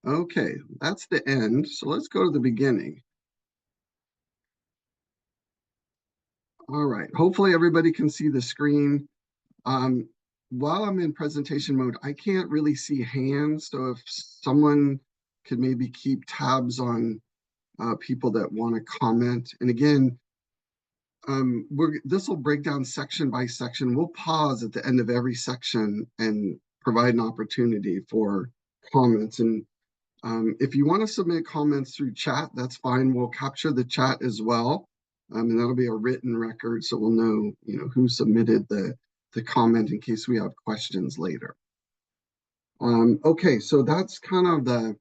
Okay, that's the end. So let's go to the beginning. All right, hopefully everybody can see the screen. Um, while I'm in presentation mode, I can't really see hands. So if someone could maybe keep tabs on people that want to comment. And again, this will break down section by section. We'll pause at the end of every section and provide an opportunity for comments. And if you want to submit comments through chat, that's fine. We'll capture the chat as well. And that'll be a written record, so we'll know, who submitted the comment in case we have questions later. Okay, so that's kind of the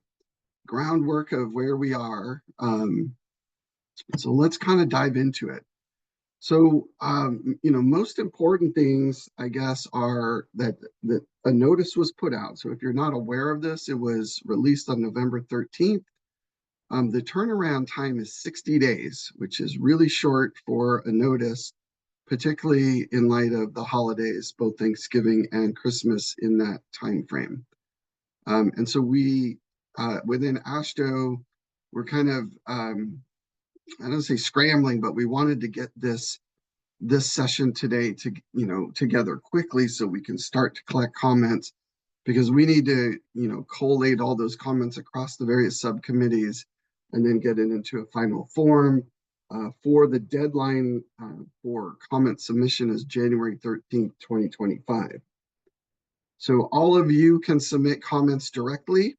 groundwork of where we are. So let's kind of dive into it. So, most important things, I guess, are that a notice was put out. So if you're not aware of this, it was released on November 13th. The turnaround time is 60 days, which is really short for a notice, particularly in light of the holidays, both Thanksgiving and Christmas in that time frame. And so we, within AASHTO, we're kind of, I don't say scrambling, but we wanted to get this session today together quickly so we can start to collect comments, because we need to, collate all those comments across the various subcommittees and then get it into a final form. For the deadline for comment submission is January 13th, 2025. So all of you can submit comments directly,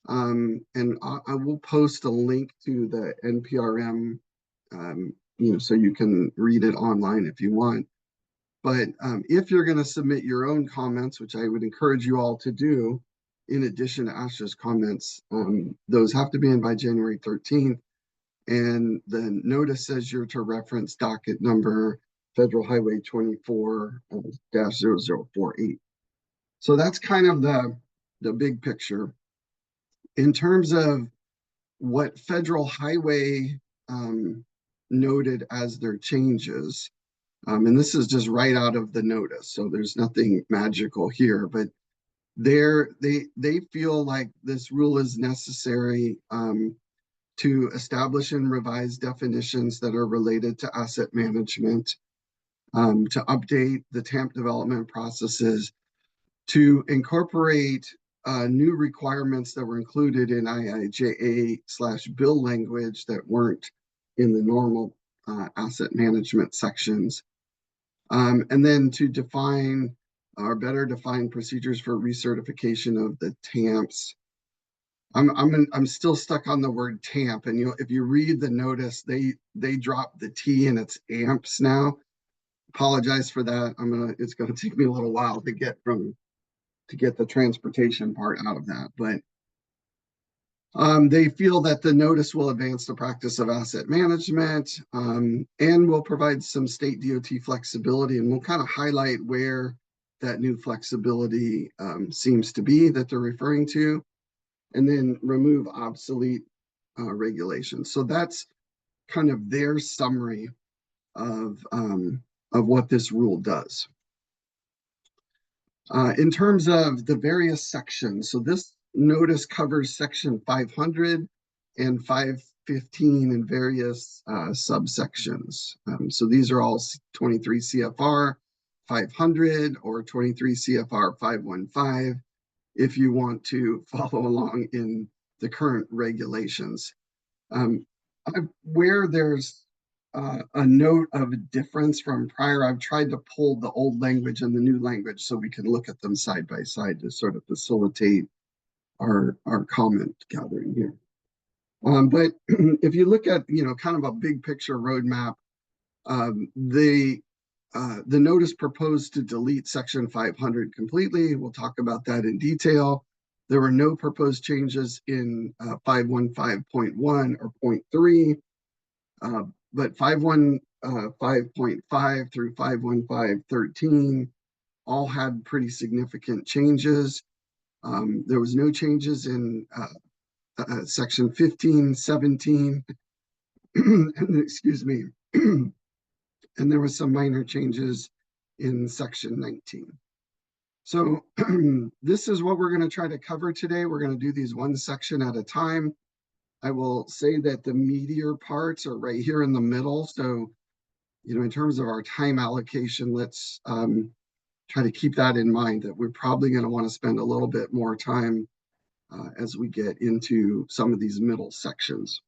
and I will post a link to the NPRM, so you can read it online if you want. But if you're going to submit your own comments, which I would encourage you all to do, in addition to AASHTO's comments, those have to be in by January 13th. And the notice says you're to reference docket number Federal Highway 24-0048. So that's kind of the big picture. In terms of what Federal Highway noted as their changes, and this is just right out of the notice, so there's nothing magical here, but they feel like this rule is necessary to establish and revise definitions that are related to asset management, to update the TAMP development processes, to incorporate new requirements that were included in IIJA/bill language that weren't in the normal asset management sections, and then to define or better define procedures for recertification of the TAMPs. I'm still stuck on the word TAMP, and if you read the notice, they dropped the T and it's AMPs now. Apologize for that. It's gonna take me a little while to get the transportation part out of that, but they feel that the notice will advance the practice of asset management, and will provide some state DOT flexibility, and we'll kind of highlight where that new flexibility seems to be that they're referring to, and then remove obsolete regulations. So that's kind of their summary of what this rule does. In terms of the various sections, so this notice covers section 500 and 515 in various subsections. So these are all 23 CFR 500 or 23 CFR 515 if you want to follow along in the current regulations. Where there's a note of difference from prior, I've tried to pull the old language and the new language so we can look at them side by side to sort of facilitate our comment gathering here. But if you look at, kind of a big picture roadmap, the notice proposed to delete section 500 completely. We'll talk about that in detail. There were no proposed changes in 515.1 or 0.3, but 515.5 through 515.13 all had pretty significant changes. There was no changes in section 15, 17, excuse me, and there was some minor changes in section 19. So this is what we're going to try to cover today. We're going to do these one section at a time. I will say that the meatier parts are right here in the middle. So, in terms of our time allocation, let's try to keep that in mind, that we're probably going to want to spend a little bit more time as we get into some of these middle sections.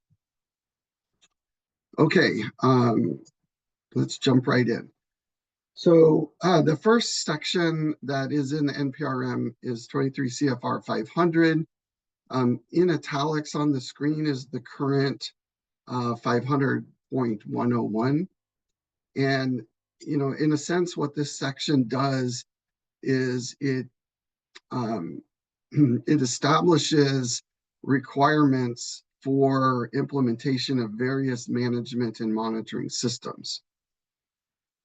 Okay, let's jump right in. So the first section that is in the NPRM is 23 CFR 500. In italics on the screen is the current 500.101. And, in a sense, what this section does is it it establishes requirements for implementation of various management and monitoring systems.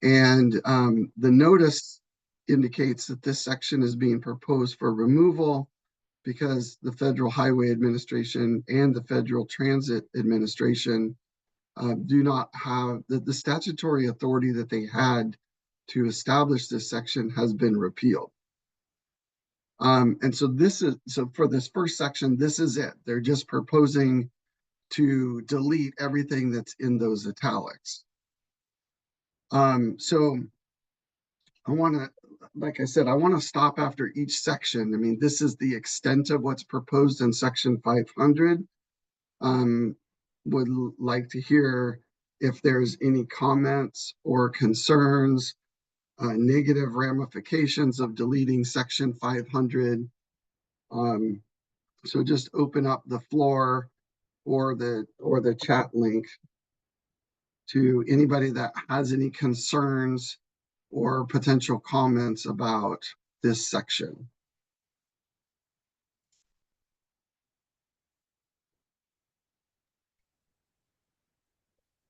And the notice indicates that this section is being proposed for removal because the Federal Highway Administration and the Federal Transit Administration do not have the statutory authority that they had to establish this section has been repealed. And so for this first section, this is it. They're just proposing to delete everything that's in those italics. So I want to, like I said, I want to stop after each section. I mean, this is the extent of what's proposed in section 500. Would like to hear if there's any comments or concerns, negative ramifications of deleting section 500. So just open up the floor or the chat link to anybody that has any concerns or potential comments about this section.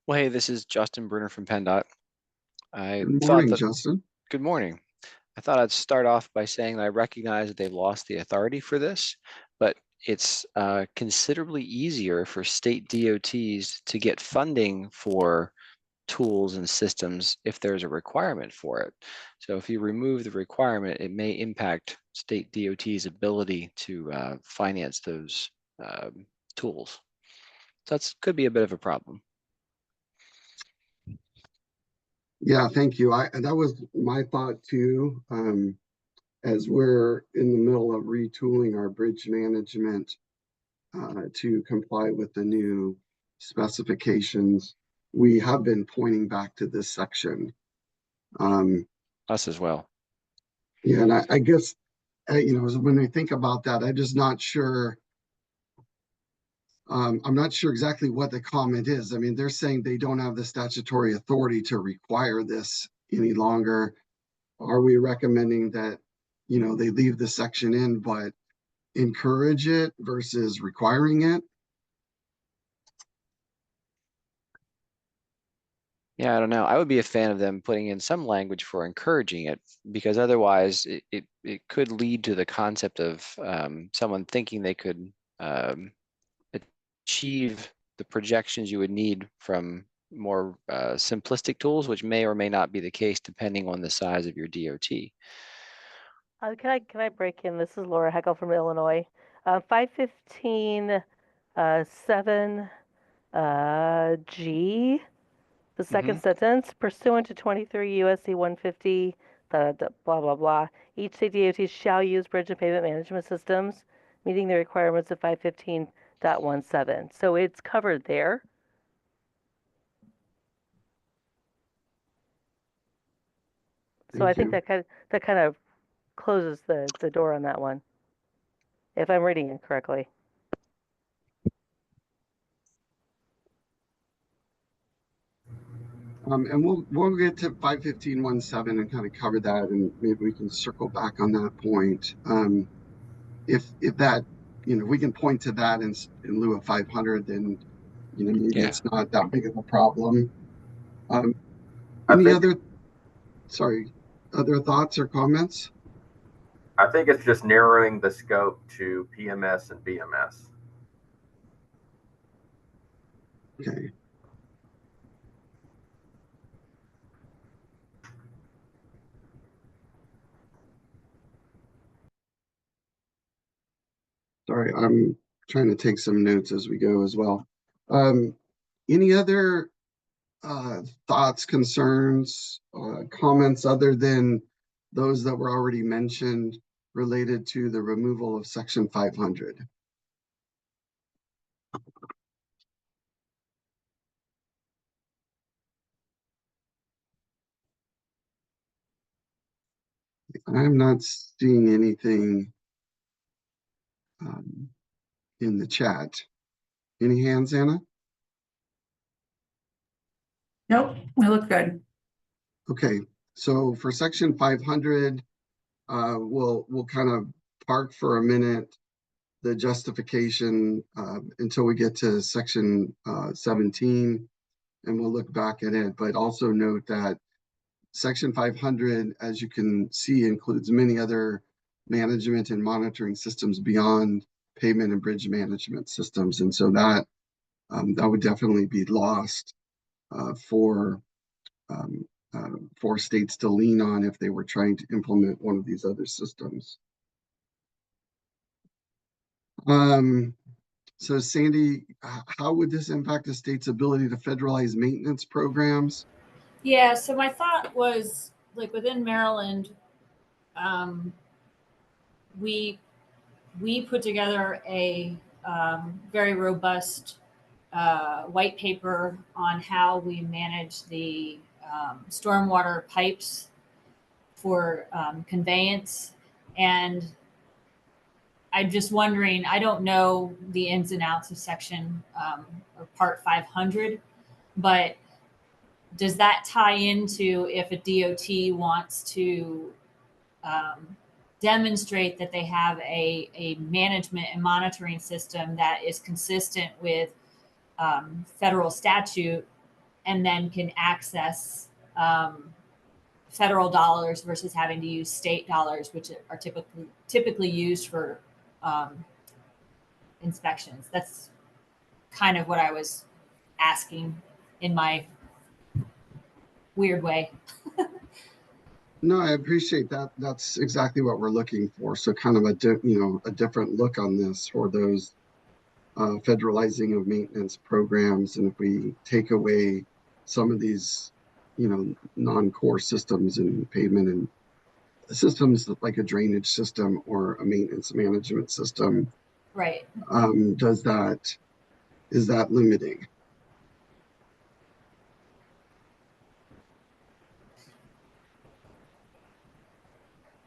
Well, hey, this is Justin Bruner from PennDOT. Good morning, Justin. Good morning. I thought I'd start off by saying that I recognize that they've lost the authority for this, but it's considerably easier for state DOTs to get funding for tools and systems if there's a requirement for it. So if you remove the requirement, it may impact state DOT's ability to finance those tools. So that could be a bit of a problem. Yeah, thank you. That was my thought too. As we're in the middle of retooling our bridge management to comply with the new specifications, we have been pointing back to this section. Us as well. Yeah, and I guess when I think about that, I'm just not sure. I'm not sure exactly what the comment is. I mean, they're saying they don't have the statutory authority to require this any longer. Are we recommending that, they leave the section in, but encourage it versus requiring it? Yeah, I don't know. I would be a fan of them putting in some language for encouraging it, because otherwise it could lead to the concept of someone thinking they could achieve the projections you would need from more simplistic tools, which may or may not be the case depending on the size of your DOT. Can I break in? This is Laura Heckel from Illinois. 515 7 G, the second sentence, pursuant to 23 USC 150, blah, blah, blah. Each state DOT shall use bridge and pavement management systems meeting the requirements of 515.17. So it's covered there. So I think that kind of closes the door on that one, if I'm reading it correctly. And we'll get to 515.17 and kind of cover that, and maybe we can circle back on that point. If that, we can point to that in lieu of 500, then maybe it's not that big of a problem. Any other thoughts or comments? I think it's just narrowing the scope to PMS and BMS. Okay. Sorry, I'm trying to take some notes as we go as well. Any other thoughts, concerns, comments other than those that were already mentioned related to the removal of section 500? I'm not seeing anything in the chat. Any hands, Anna? Nope, we look good. Okay, so for section 500, we'll kind of park for a minute the justification until we get to section 17, and we'll look back at it. But also note that section 500, as you can see, includes many other management and monitoring systems beyond pavement and bridge management systems, and so that would definitely be lost for states to lean on if they were trying to implement one of these other systems. So Sandy, how would this impact the state's ability to federalize maintenance programs? Yeah, so my thought was like within Maryland, we put together a very robust white paper on how we manage the stormwater pipes for conveyance. And I'm just wondering, I don't know the ins and outs of section or part 500, but does that tie into if a DOT wants to demonstrate that they have a management and monitoring system that is consistent with federal statute and then can access federal dollars versus having to use state dollars, which are typically used for inspections? That's kind of what I was asking in my weird way. No, I appreciate that. That's exactly what we're looking for. So kind of a different look on this for those federalizing of maintenance programs. And if we take away some of these, non-core systems in pavement and systems like a drainage system or a maintenance management system, Right. is that limiting?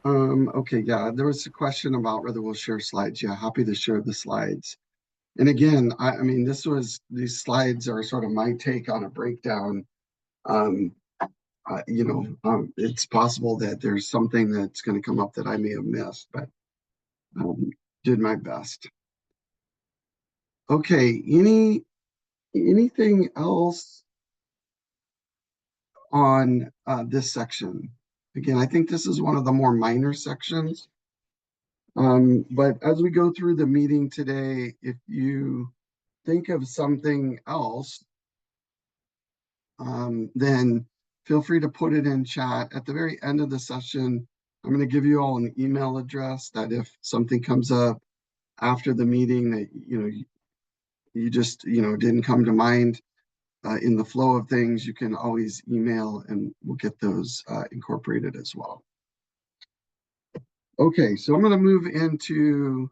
Okay, yeah, there was a question about whether we'll share slides. Yeah, happy to share the slides. And again, I mean, these slides are sort of my take on a breakdown. It's possible that there's something that's going to come up that I may have missed, but did my best. Okay, anything else on this section? Again, I think this is one of the more minor sections. But as we go through the meeting today, if you think of something else, then feel free to put it in chat. At the very end of the session, I'm going to give you all an email address that if something comes up after the meeting that you just didn't come to mind in the flow of things, you can always email and we'll get those incorporated as well. Okay, so I'm going to move into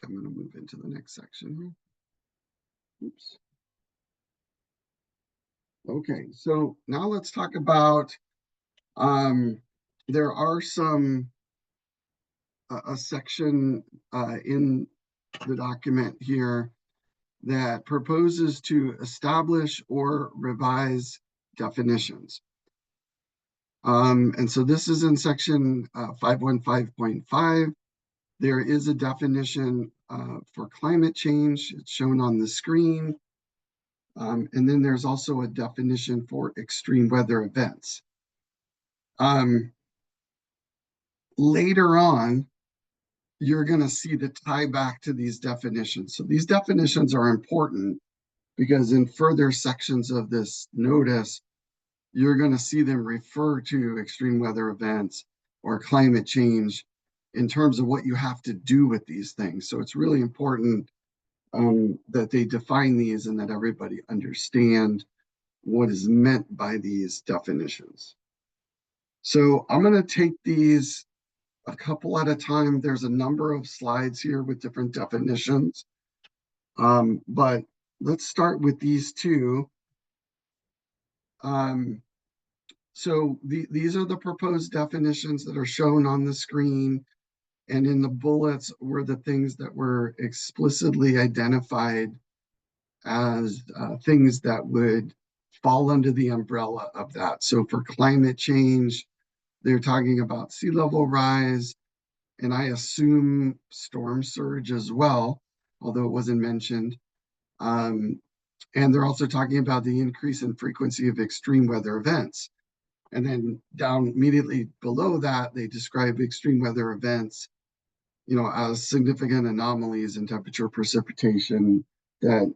the next section here. Oops. Okay, so now let's talk about there are some a section in the document here that proposes to establish or revise definitions. And so this is in section 515.5. There is a definition for climate change. It's shown on the screen. And then there's also a definition for extreme weather events. Later on, you're going to see the tie back to these definitions. So these definitions are important because in further sections of this notice, you're going to see them refer to extreme weather events or climate change in terms of what you have to do with these things. So it's really important that they define these and that everybody understand what is meant by these definitions. So I'm going to take these a couple at a time. There's a number of slides here with different definitions. But let's start with these two. So these are the proposed definitions that are shown on the screen, and in the bullets were the things that were explicitly identified as things that would fall under the umbrella of that. So for climate change, they're talking about sea level rise, and I assume storm surge as well, although it wasn't mentioned. And they're also talking about the increase in frequency of extreme weather events. And then down immediately below that, they describe extreme weather events, as significant anomalies in temperature, precipitation that,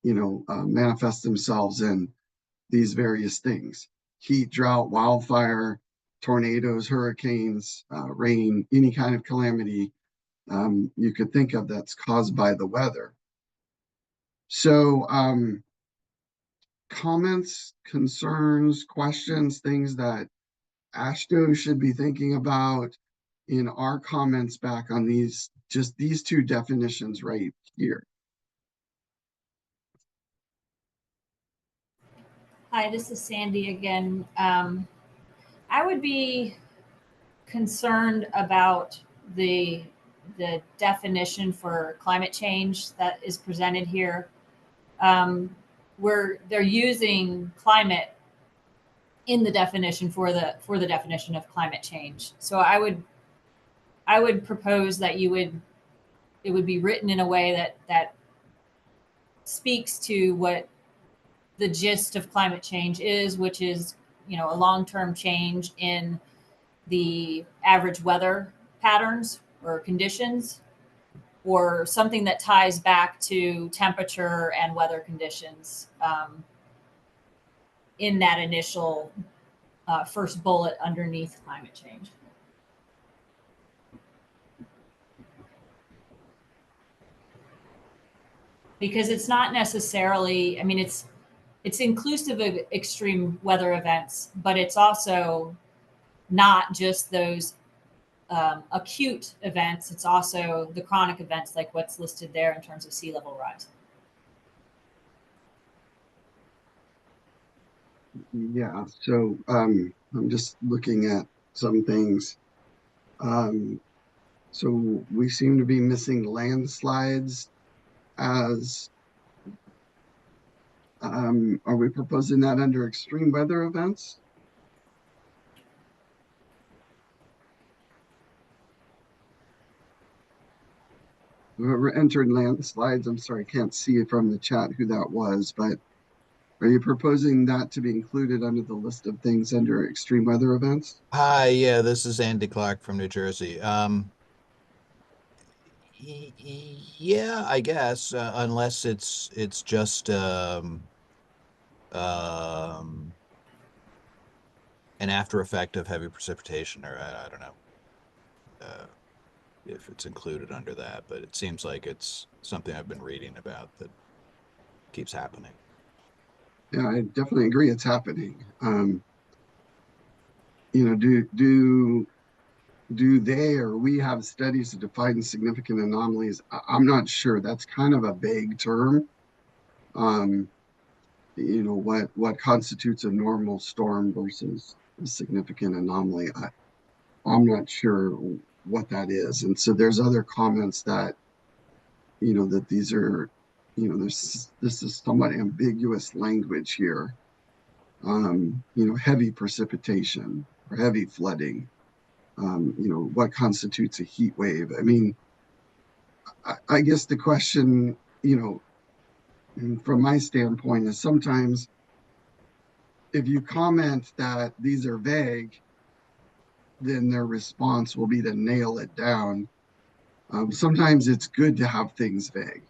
manifest themselves in these various things: heat, drought, wildfire, tornadoes, hurricanes, rain, any kind of calamity you could think of that's caused by the weather. So comments, concerns, questions, things that AASHTO should be thinking about in our comments back on these two definitions right here. Hi, this is Sandy again. I would be concerned about the definition for climate change that is presented here, where they're using climate in the definition for the definition of climate change. So I would propose that it would be written in a way that speaks to what the gist of climate change is, which is, a long-term change in the average weather patterns or conditions, or something that ties back to temperature and weather conditions in that initial first bullet underneath climate change. Because it's not necessarily, it's inclusive of extreme weather events, but it's also not just those acute events. It's also the chronic events, like what's listed there in terms of sea level rise. Yeah, so I'm just looking at some things. So we seem to be missing landslides as, are we proposing that under extreme weather events? Whoever entered landslides, I'm sorry, I can't see from the chat who that was, but are you proposing that to be included under the list of things under extreme weather events? Hi, yeah, this is Andy Clark from New Jersey. Yeah, I guess, unless it's just an after effect of heavy precipitation, or I don't know if it's included under that, but it seems like it's something I've been reading about that keeps happening. Yeah, I definitely agree it's happening. Do they or we have studies to define significant anomalies? I'm not sure. That's kind of a vague term. What constitutes a normal storm versus a significant anomaly? I'm not sure what that is. And so there's other comments that, that these are, this is somewhat ambiguous language here. Heavy precipitation or heavy flooding. What constitutes a heat wave? I guess the question, from my standpoint, is sometimes if you comment that these are vague, then their response will be to nail it down. Sometimes it's good to have things vague.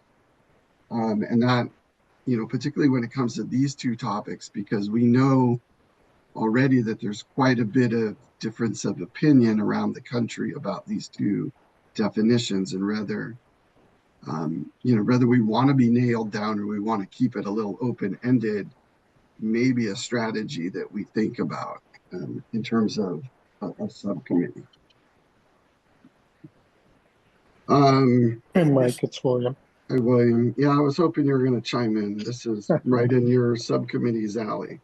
And that, particularly when it comes to these two topics, because we know already that there's quite a bit of difference of opinion around the country about these two definitions, and rather, whether we want to be nailed down or we want to keep it a little open-ended, maybe a strategy that we think about in terms of a subcommittee. Hey, Mike, it's William. Hi, William. Yeah, I was hoping you were going to chime in. This is right in your subcommittee's alley.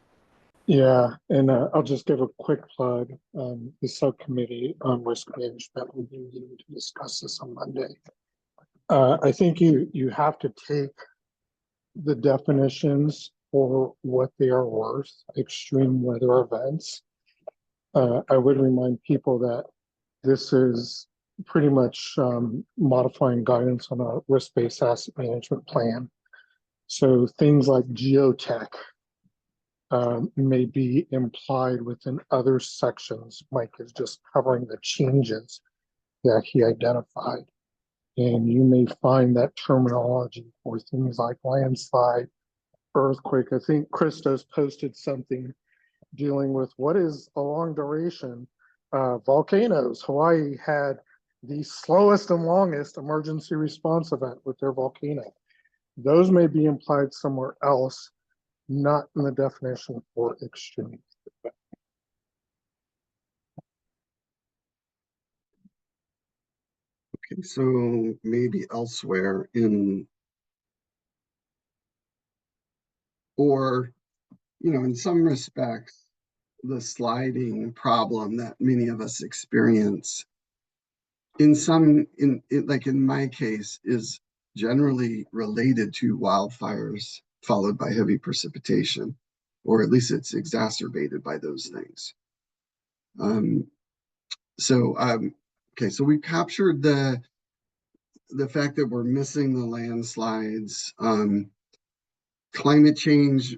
Yeah, and I'll just give a quick plug. The subcommittee on risk management will be meeting to discuss this on Monday. I think you have to take the definitions for what they are worth, extreme weather events. I would remind people that this is pretty much modifying guidance on a risk-based asset management plan. So things like geotech may be implied within other sections. Mike is just covering the changes that he identified. And you may find that terminology for things like landslide, earthquake. I think Christos posted something dealing with what is a long duration. Volcanoes. Hawaii had the slowest and longest emergency response event with their volcano. Those may be implied somewhere else, not in the definition for extreme. Okay, so maybe elsewhere in some respects, the sliding problem that many of us experience like in my case is generally related to wildfires followed by heavy precipitation, or at least it's exacerbated by those things. Okay, so we captured the fact that we're missing the landslides. Climate change,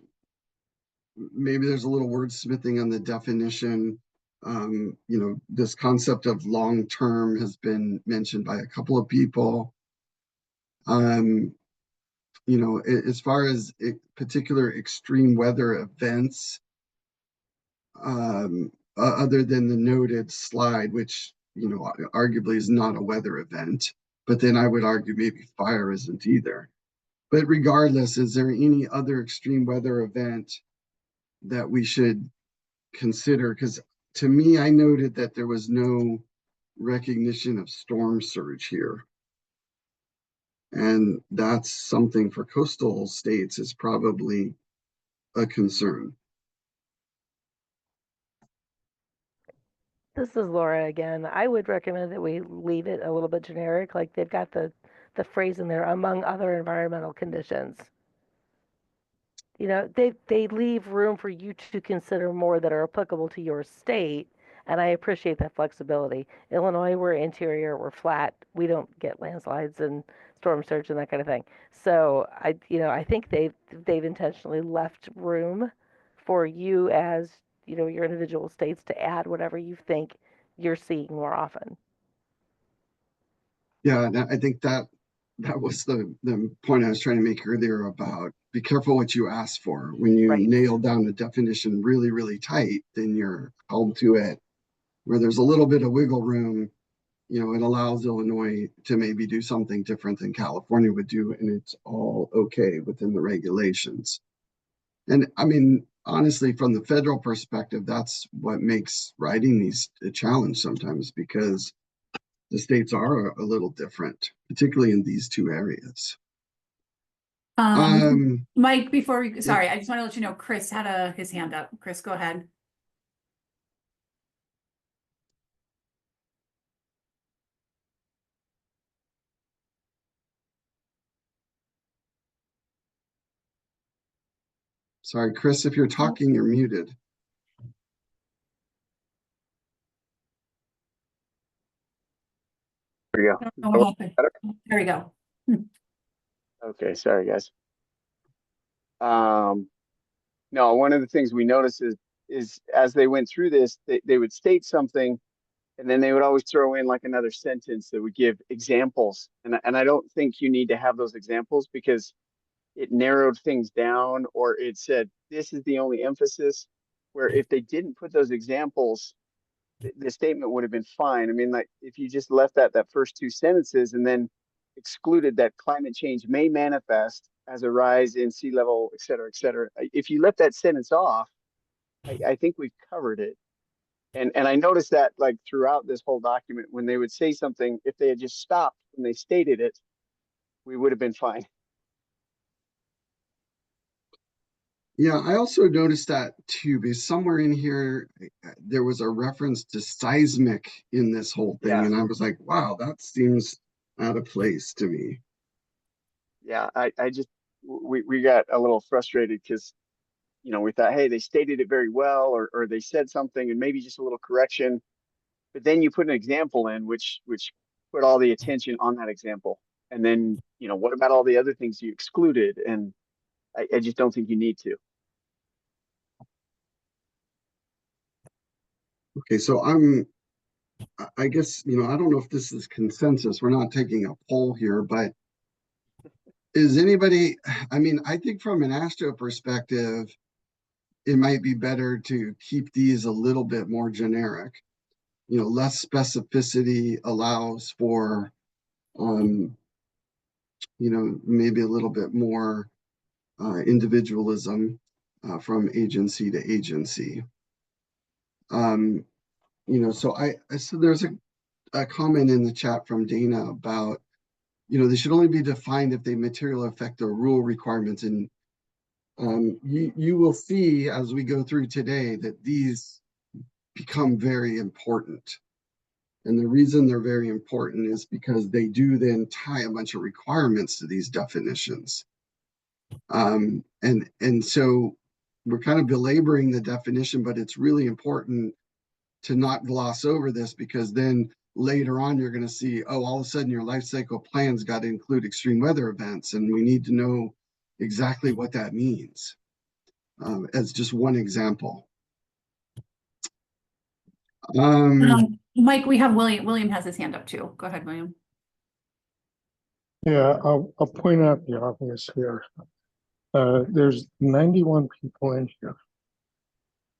maybe there's a little wordsmithing on the definition. This concept of long-term has been mentioned by a couple of people. As far as particular extreme weather events, other than the noted slide, which, arguably is not a weather event, but then I would argue maybe fire isn't either. But regardless, is there any other extreme weather event that we should consider? Because to me, I noted that there was no recognition of storm surge here. And that's something for coastal states is probably a concern. This is Laura again. I would recommend that we leave it a little bit generic, like they've got the phrase in there, among other environmental conditions. They leave room for you to consider more that are applicable to your state, and I appreciate that flexibility. Illinois, we're interior, we're flat, we don't get landslides and storm surge and that kind of thing. So I think they've intentionally left room for you as your individual states to add whatever you think you're seeing more often. Yeah, and I think that was the point I was trying to make earlier about be careful what you ask for. When you nail down the definition really, really tight, then you're held to it. Where there's a little bit of wiggle room, it allows Illinois to maybe do something different than California would do, and it's all okay within the regulations. And I mean, honestly, from the federal perspective, that's what makes writing these a challenge sometimes, because the states are a little different, particularly in these two areas. Mike, sorry, I just want to let you know, Chris had his hand up. Chris, go ahead. Sorry, Chris, if you're talking, you're muted. There you go. There we go. Okay, sorry guys. No, one of the things we noticed is as they went through this, they would state something, and then they would always throw in like another sentence that would give examples. And I don't think you need to have those examples, because it narrowed things down, or it said this is the only emphasis. Where if they didn't put those examples, the statement would have been fine. I mean, like if you just left that first two sentences and then excluded that climate change may manifest as a rise in sea level, et cetera, et cetera. If you left that sentence off, I think we've covered it. And I noticed that like throughout this whole document, when they would say something, if they had just stopped when they stated it, we would have been fine. Yeah, I also noticed that too, because somewhere in here, there was a reference to seismic in this whole thing. Yeah. And I was like, wow, that seems out of place to me. Yeah, I just, we got a little frustrated because, you know, we thought, hey, they stated it very well, or they said something and maybe just a little correction. But then you put an example in which put all the attention on that example. And then, you know, what about all the other things you excluded? And I just don't think you need to. Okay, so I guess, you know, I don't know if this is consensus. We're not taking a poll here, but is anybody, I mean, I think from an ASTRO perspective, it might be better to keep these a little bit more generic. You know, less specificity allows for, you know, maybe a little bit more individualism from agency to agency. You know, so so there's a comment in the chat from Dana about, you know, they should only be defined if they materially affect the rule requirements. And you will see as we go through today that these become very important. And the reason they're very important is because they do then tie a bunch of requirements to these definitions. And so we're kind of belaboring the definition, but it's really important to not gloss over this, because then later on you're going to see, oh, all of a sudden your life cycle plan's got to include extreme weather events, and we need to know exactly what that means, as just one example. Mike, we have William. William has his hand up too. Go ahead, William. Yeah, I'll point out the obvious here. There's 91 people in here.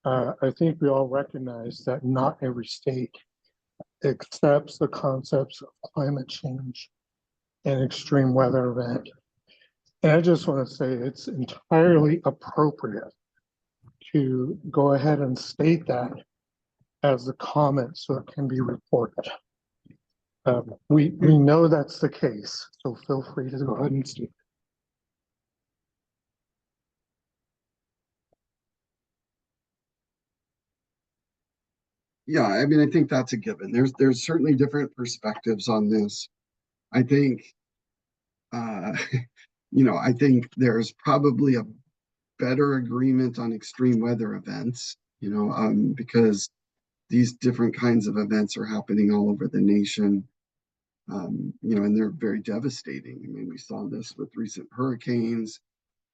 I think we all recognize that not every state accepts the concepts of climate change and extreme weather event. And I just want to say it's entirely appropriate to go ahead and state that as a comment so it can be reported. We know that's the case, so feel free to go ahead and state it. Yeah, I mean, I think that's a given. There's certainly different perspectives on this. I think, you know, I think there's probably a better agreement on extreme weather events, you know, because these different kinds of events are happening all over the nation, you know, and they're very devastating. I mean, we saw this with recent hurricanes,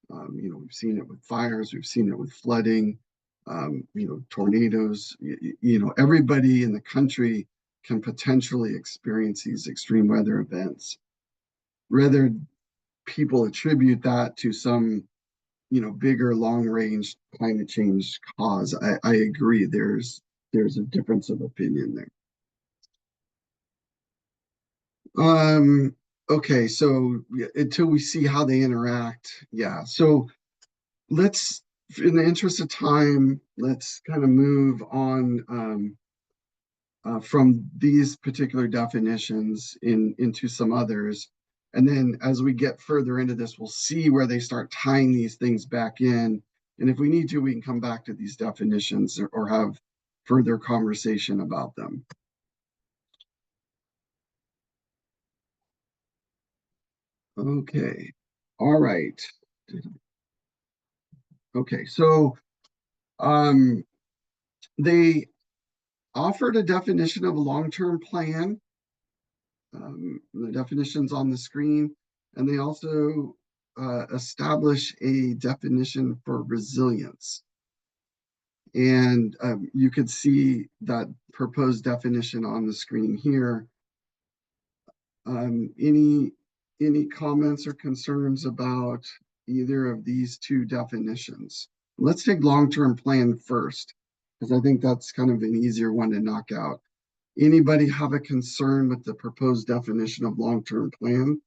you know, we've seen it with fires, we've seen it with flooding, you know, tornadoes, you know, everybody in the country can potentially experience these extreme weather events. Whether people attribute that to some, you know, bigger long range climate change cause, I agree. There's a difference of opinion there. Okay, so until we see how they interact, yeah. So let's, in the interest of time, let's kind of move on from these particular definitions into some others. And then as we get further into this, we'll see where they start tying these things back in. And if we need to, we can come back to these definitions or have further conversation about them. Okay, all right. Okay, so they offered a definition of a long-term plan. The definition's on the screen, and they also establish a definition for resilience. And you could see that proposed definition on the screen here. Any comments or concerns about either of these two definitions? Let's take long-term plan first. because I think that's kind of an easier one to knock out. Anybody have a concern with the proposed definition of long-term plan?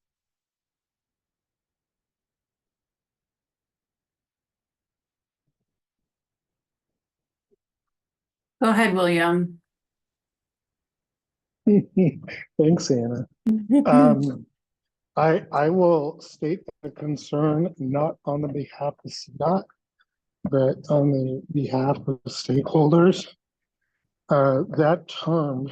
Go ahead, William. Thanks, Anna. I will state the concern not on the behalf of CDOT, but on the behalf of stakeholders. That term,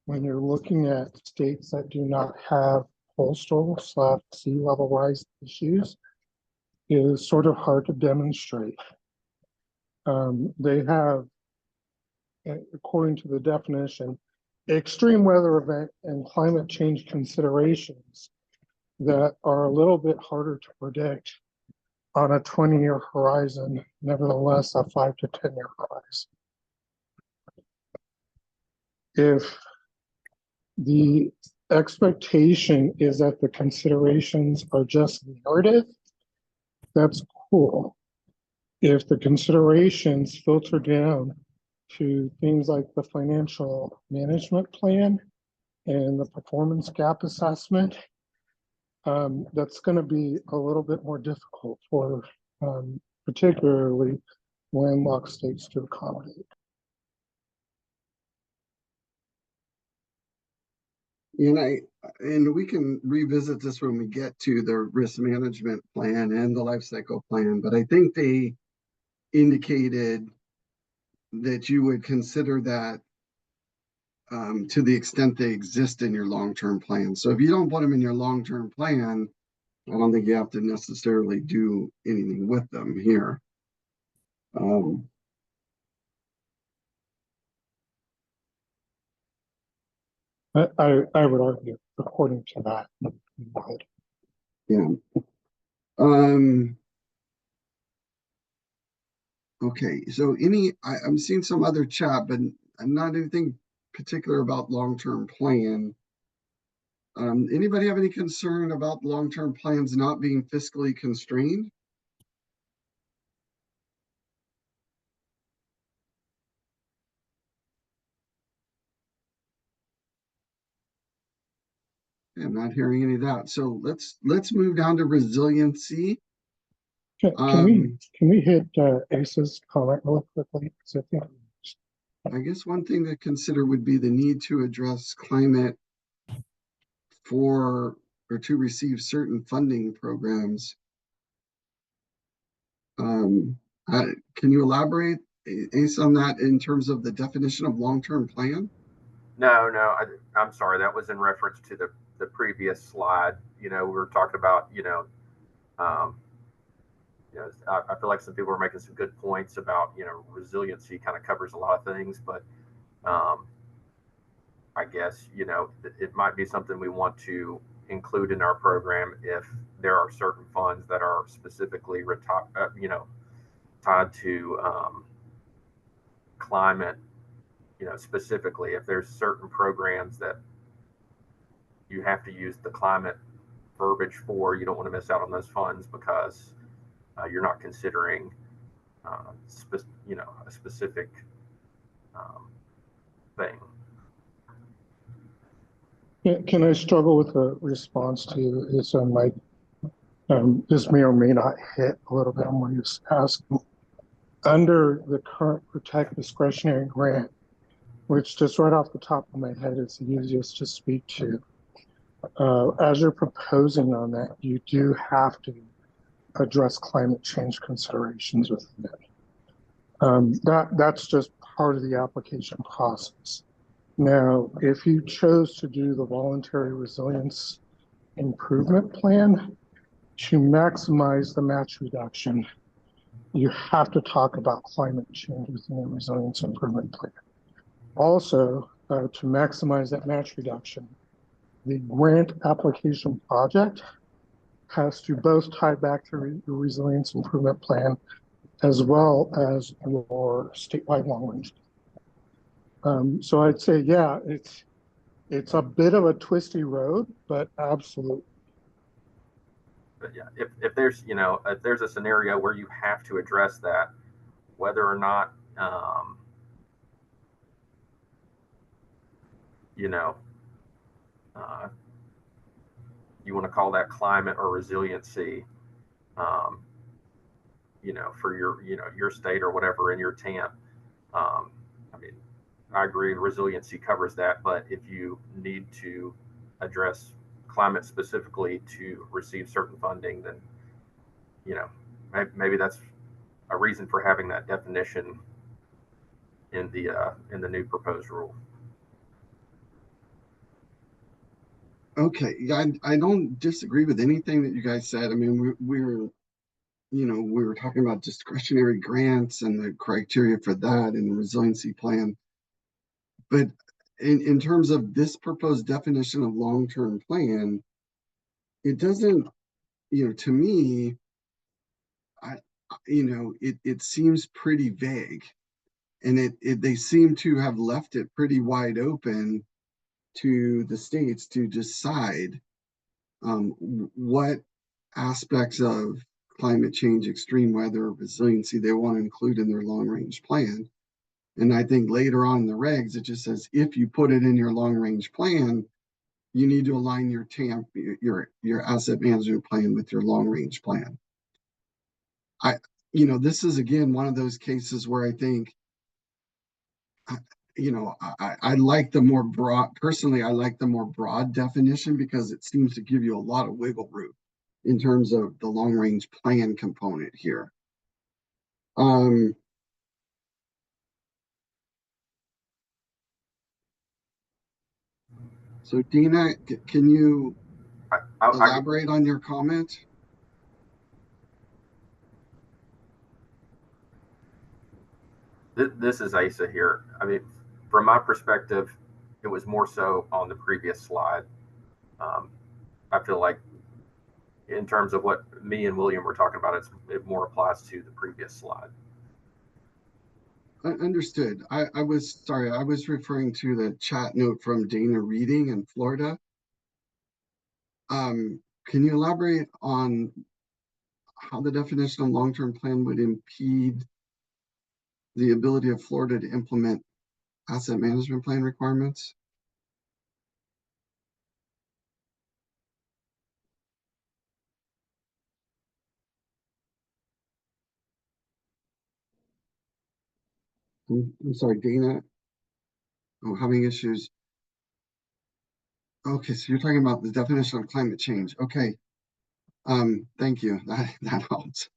when you're looking at states that do not have coastal/sea level rise issues, is sort of hard to demonstrate. They have, according to the definition, extreme weather event and climate change considerations that are a little bit harder to predict on a 20-year horizon, nevertheless a 5 to 10-year horizon. If the expectation is that the considerations are just narrative, that's cool. If the considerations filter down to things like the financial management plan and the performance gap assessment, that's going to be a little bit more difficult for particularly landlocked states to accommodate. And we can revisit this when we get to the risk management plan and the life cycle plan, but I think they indicated that you would consider that to the extent they exist in your long-term plan. So if you don't put them in your long-term plan, I don't think you have to necessarily do anything with them here. I would argue, according to that. Yeah. Okay, so I'm seeing some other chat, but I'm not anything particular about long-term plan. Anybody have any concern about long-term plans not being fiscally constrained? I'm not hearing any of that. So let's move down to resiliency. Can we hit ACE's comment real quickly? I guess one thing to consider would be the need to address climate for or to receive certain funding programs. Can you elaborate, Ace, on that in terms of the definition of long-term plan? No, I'm sorry. That was in reference to the previous slide. We were talking about, I feel like some people are making some good points about, resiliency kind of covers a lot of things, but I guess, it might be something we want to include in our program if there are certain funds that are specifically, tied to climate, specifically if there's certain programs that you have to use the climate verbiage for, you don't want to miss out on those funds because you're not considering, a specific thing. Can I struggle with a response to this? This may or may not hit a little bit on what you're asking. Under the current Protect Discretionary Grant, which just right off the top of my head is the easiest to speak to, as you're proposing on that, you do have to address climate change considerations within it. That's just part of the application process. Now, if you chose to do the voluntary resilience improvement plan to maximize the match reduction, you have to talk about climate change within the resilience improvement plan. Also, to maximize that match reduction, the grant application project has to both tie back to the resilience improvement plan as well as your statewide long range. So I'd say, yeah, it's a bit of a twisty road, but absolutely. But yeah, if there's a scenario where you have to address that, whether or not you know, uh, you want to call that climate or resiliency, um, you know, for your, you know, your state or whatever in your TAM. I mean, I agree, resiliency covers that, but if you need to address climate specifically to receive certain funding, then, you know, maybe that's a reason for having that definition in the new proposed rule. Okay, yeah, I don't disagree with anything that you guys said. I mean, we're you know, we were talking about discretionary grants and the criteria for that and the resiliency plan. But in terms of this proposed definition of long-term plan, it doesn't, you know, to me, I, you know, it seems pretty vague. And they seem to have left it pretty wide open to the states to decide what aspects of climate change, extreme weather, resiliency they want to include in their long range plan. And I think later on in the regs, it just says if you put it in your long range plan, you need to align your TAM, your asset management plan with your long range plan. You know, this is again one of those cases where I think, you know, I like the more broad, personally, I like the more broad definition because it seems to give you a lot of wiggle room in terms of the long range plan component here. So Dina, can you elaborate on your comment? This is Asa here. I mean, from my perspective, it was more so on the previous slide. I feel like in terms of what me and William were talking about, it more applies to the previous slide. Understood. I was sorry, I was referring to the chat note from Dana Reading in Florida. Can you elaborate on how the definition of long-term plan would impede the ability of Florida to implement asset management plan requirements? I'm sorry, Dana. Oh, having issues. Okay, so you're talking about the definition of climate change. Okay. Thank you. That helps.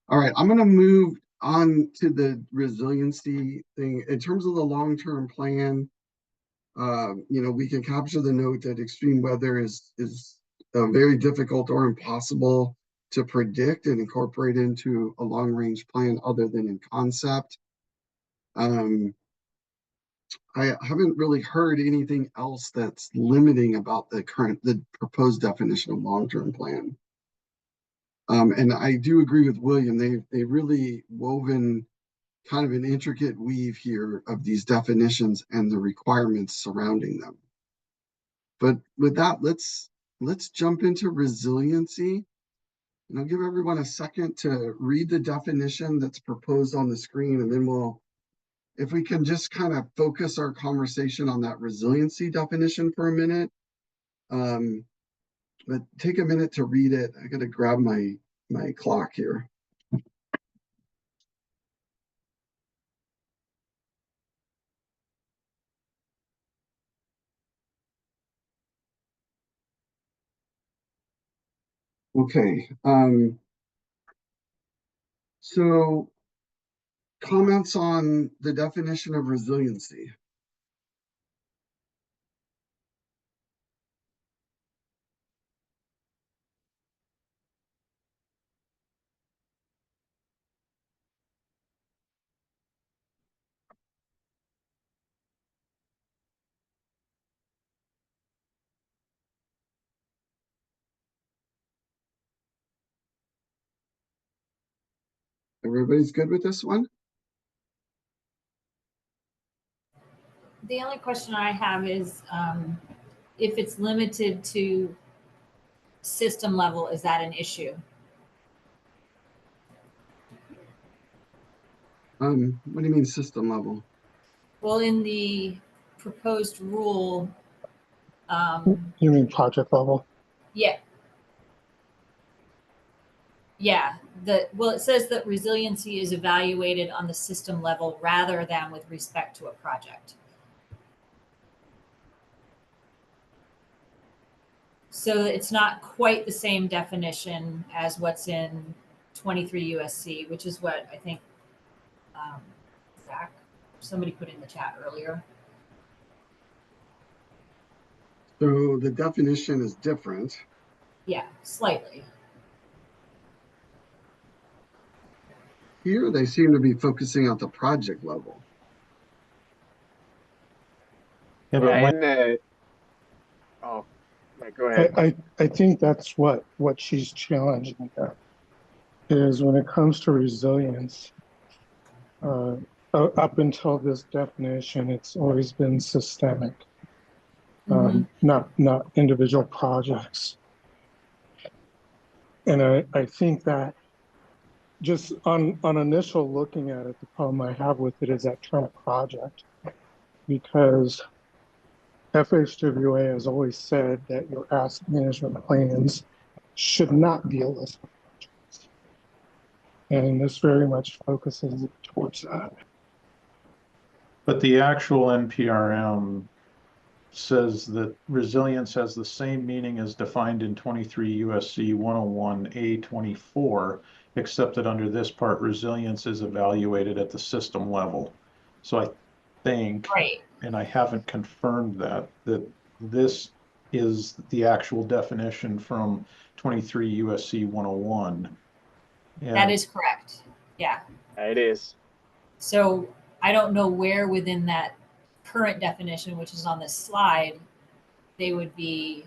All right, I'm going to move on to the resiliency thing. In terms of the long-term plan, you know, we can capture the note that extreme weather is very difficult or impossible to predict and incorporate into a long-range plan other than in concept. I haven't really heard anything else that's limiting about the proposed definition of long-term plan. And I do agree with William. They really woven kind of an intricate weave here of these definitions and the requirements surrounding them. But with that, let's jump into resiliency. And I'll give everyone a second to read the definition that's proposed on the screen, and then if we can just kind of focus our conversation on that resiliency definition for a minute. But take a minute to read it. I gotta grab my clock here. Okay, so comments on the definition of resiliency. Everybody's good with this one? The only question I have is if it's limited to system level, is that an issue? What do you mean system level? Well, in the proposed rule, You mean project level? Yeah. Yeah, well, it says that resiliency is evaluated on the system level rather than with respect to a project. So it's not quite the same definition as what's in 23 USC, which is what I think Zach, somebody put in the chat earlier. So the definition is different. Yeah, slightly. Here, they seem to be focusing at the project level. Yeah, but Yeah, when, and oh, yeah, go ahead. I think that's what she's challenging there, is when it comes to resilience, up until this definition, it's always been systemic, not individual projects. And I think that just on initial looking at it, the problem I have with it is that term project, because FHWA has always said that your asset management plans should not deal with projects. And this very much focuses towards that. but the actual NPRM says that resilience has the same meaning as defined in 23 USC 101A24, except that under this part, resilience is evaluated at the system level. So I think, Right. and I haven't confirmed that this is the actual definition from 23 USC 101. That is correct. Yeah. It is. So I don't know where within that current definition, which is on this slide, they would be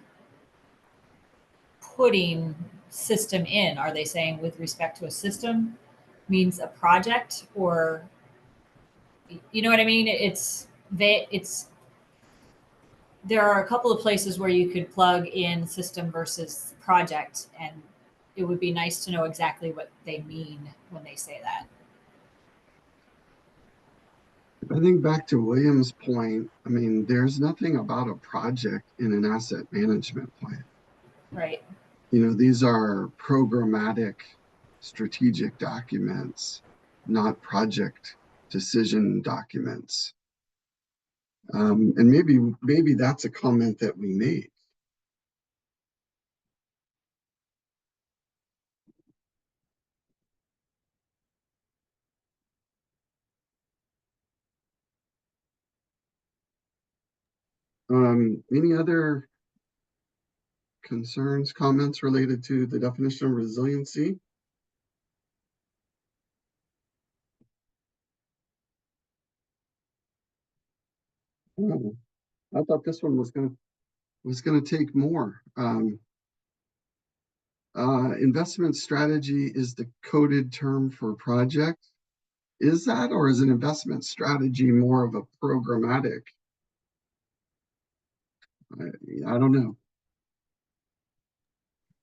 putting system in. Are they saying with respect to a system means a project, or you know what I mean? There are a couple of places where you could plug in system versus project, and it would be nice to know exactly what they mean when they say that. I think back to William's point, I mean, there's nothing about a project in an asset management plan. Right. You know, these are programmatic strategic documents, not project decision documents. And maybe that's a comment that we made. Any other concerns, comments related to the definition of resiliency? Oh, I thought this one was gonna take more. Investment strategy is the coded term for project. Is that, or is an investment strategy more of a programmatic? I don't know.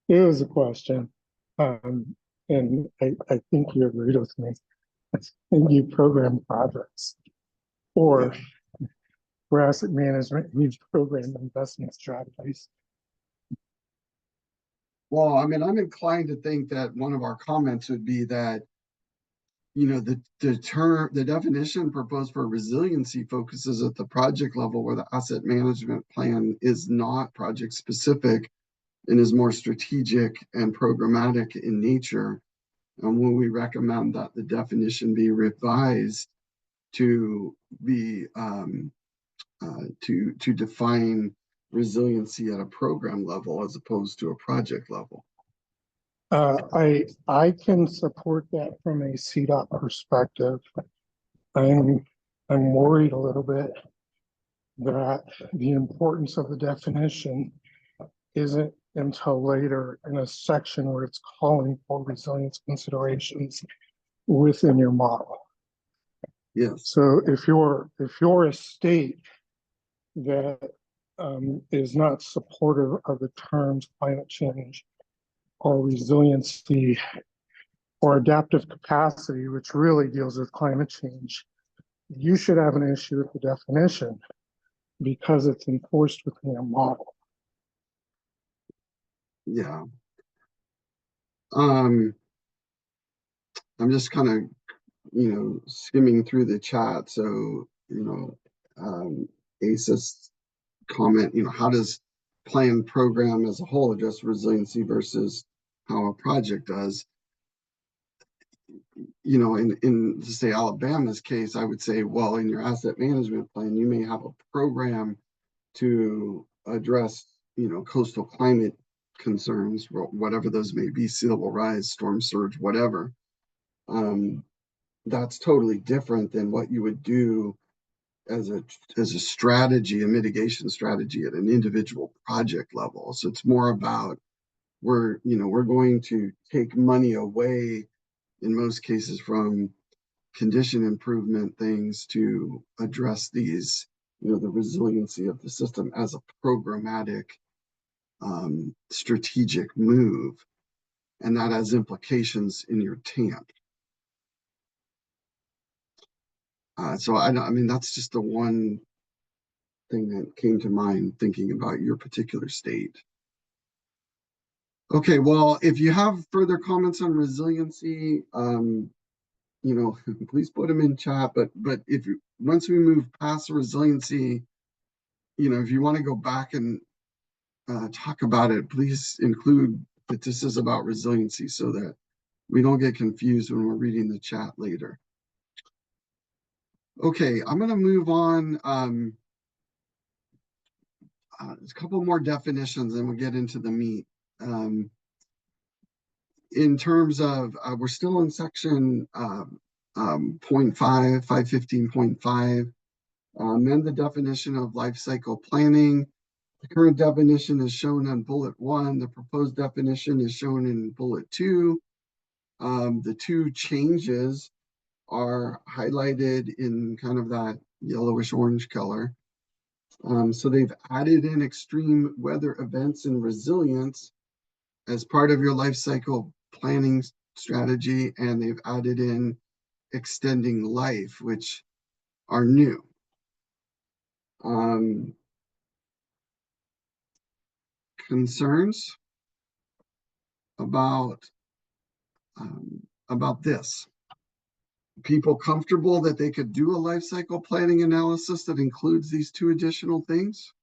It was a question, and I think you agreed with me. And you program projects, or for asset management, you program investment strategies. Well, I mean, I'm inclined to think that one of our comments would be that, you know, the definition proposed for resiliency focuses at the project level, where the asset management plan is not project specific and is more strategic and programmatic in nature. And when we recommend that the definition be revised to be to define resiliency at a program level as opposed to a project level. I can support that from a CDOT perspective. I'm worried a little bit that the importance of the definition isn't until later in a section where it's calling for resilience considerations within your model. Yes. So if you're a state that is not supportive of the terms climate change or resiliency or adaptive capacity, which really deals with climate change, you should have an issue with the definition. because it's enforced within a model. Yeah. I'm just kind of, skimming through the chat. So, ASIS comment, how does planned program as a whole address resiliency versus how a project does? In say Alabama's case, I would say, well, in your asset management plan, you may have a program to address, coastal climate concerns, whatever those may be, sea level rise, storm surge, whatever. That's totally different than what you would do as a strategy, a mitigation strategy at an individual project level. So it's more about we're going to take money away in most cases from condition improvement things to address these, the resiliency of the system as a programmatic strategic move, and that has implications in your TAM. So I mean, that's just the one thing that came to mind thinking about your particular state. Okay, well, if you have further comments on resiliency, please put them in chat. But if once we move past resiliency, if you want to go back and talk about it, please include that this is about resiliency so that we don't get confused when we're reading the chat later. Okay, I'm going to move on. There's a couple more definitions and we'll get into the meat. In terms of, we're still in section 515.5, amend the definition of life cycle planning. The current definition is shown on bullet 1. The proposed definition is shown in bullet 2. The two changes are highlighted in kind of that yellowish orange color. So they've added in extreme weather events and resilience as part of your life cycle planning strategy, and they've added in extending life, which are new. Concerns about this? People comfortable that they could do a life cycle planning analysis that includes these two additional things?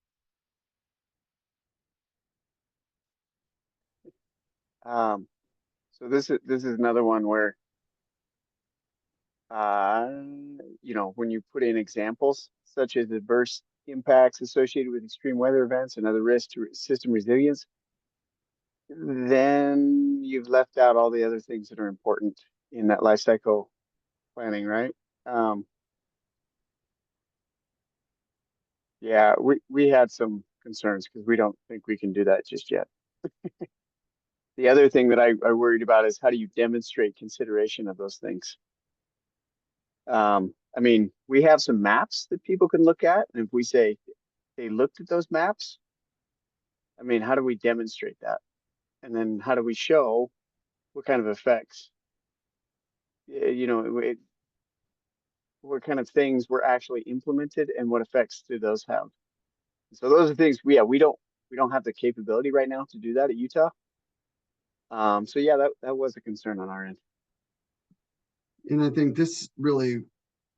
So this is another one where, when you put in examples such as adverse impacts associated with extreme weather events and other risks to system resilience, then you've left out all the other things that are important in that life cycle planning, right? Yeah, we had some concerns because we don't think we can do that just yet. The other thing that I worried about is how do you demonstrate consideration of those things? I mean, we have some maps that people can look at, and if we say they looked at those maps, I mean, how do we demonstrate that? And then how do we show what kind of effects, what kind of things were actually implemented and what effects do those have? So those are things we don't have the capability right now to do that at Utah. So yeah, that was a concern on our end. And I think this really,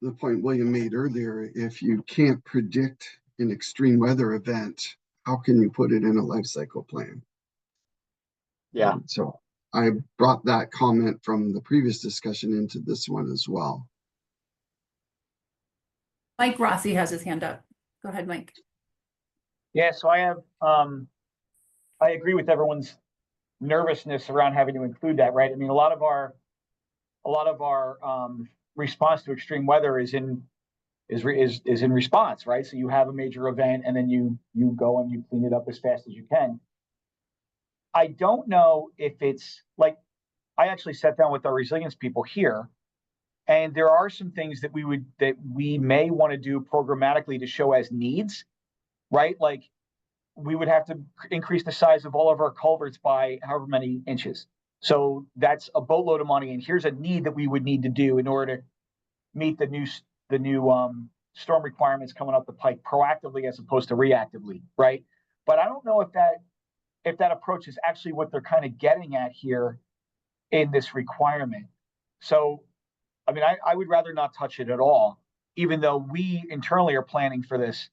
the point William made earlier, if you can't predict an extreme weather event, how can you put it in a life cycle plan? Yeah. So I brought that comment from the previous discussion into this one as well. Mike Rossi has his hand up. Go ahead, Mike. Yeah, so I have, I agree with everyone's nervousness around having to include that, right? I mean, a lot of our response to extreme weather is in response, right? So you have a major event and then you go and you clean it up as fast as you can. I don't know if it's like, I actually sat down with our resilience people here, and there are some things that we may want to do programmatically to show as needs, right? Like we would have to increase the size of all of our culverts by however many inches. So that's a boatload of money, and here's a need that we would need to do in order to meet the new storm requirements coming up the pike proactively as opposed to reactively, right? But I don't know if that approach is actually what they're kind of getting at here in this requirement. So, I mean, I would rather not touch it at all, even though we internally are planning for this,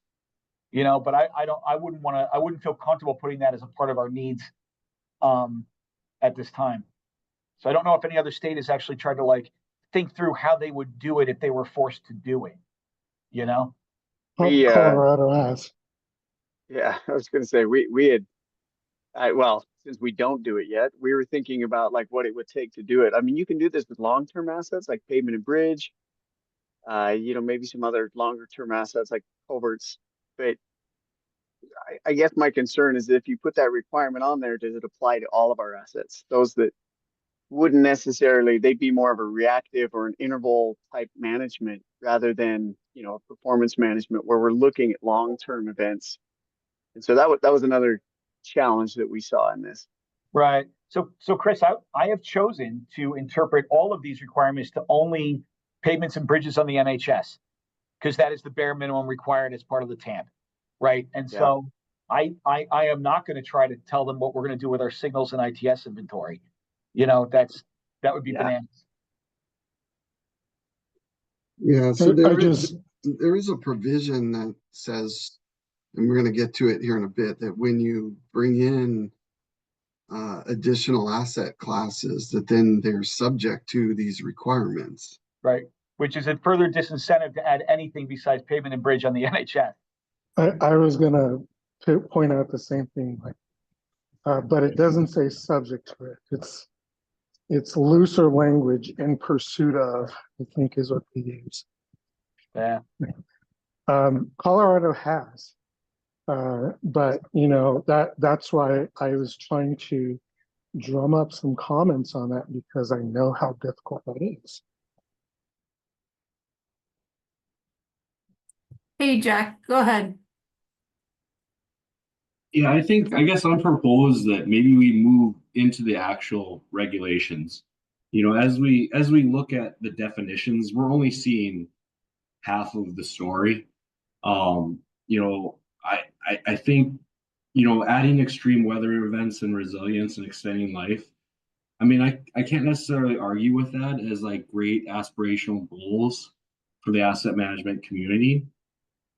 you know, but I wouldn't feel comfortable putting that as a part of our needs at this time. So I don't know if any other state has actually tried to like think through how they would do it if they were forced to do it, you know? Colorado has. Yeah, I was going to say we had, well, since we don't do it yet, we were thinking about like what it would take to do it. I mean, you can do this with long-term assets like pavement and bridge, you know, maybe some other longer-term assets like culverts. But I guess my concern is if you put that requirement on there, does it apply to all of our assets? Those that wouldn't necessarily, they'd be more of a reactive or an interval type management rather than, you know, performance management where we're looking at long-term events. And so that was another challenge that we saw in this. Right. So Chris, I have chosen to interpret all of these requirements to only pavements and bridges on the NHS, because that is the bare minimum required as part of the TAM. Right. And so I am not going to try to tell them what we're going to do with our signals and ITS inventory. You know, that would be bananas. Yeah, so there is a provision that says, and we're going to get to it here in a bit, that when you bring in additional asset classes, that then they're subject to these requirements. Right, which is a further disincentive to add anything besides pavement and bridge on the NHS. I was gonna point out the same thing, like, but it doesn't say subject to it. It's looser language in pursuit of, I think is what we use. Yeah. Colorado has, but you know, that's why I was trying to drum up some comments on that, because I know how difficult that is. Hey, Jack, go ahead. Yeah, I guess I propose that maybe we move into the actual regulations. You know, as we look at the definitions, we're only seeing half of the story. You know, I think, you know, adding extreme weather events and resilience and extending life. I mean, I can't necessarily argue with that as like great aspirational goals for the asset management community,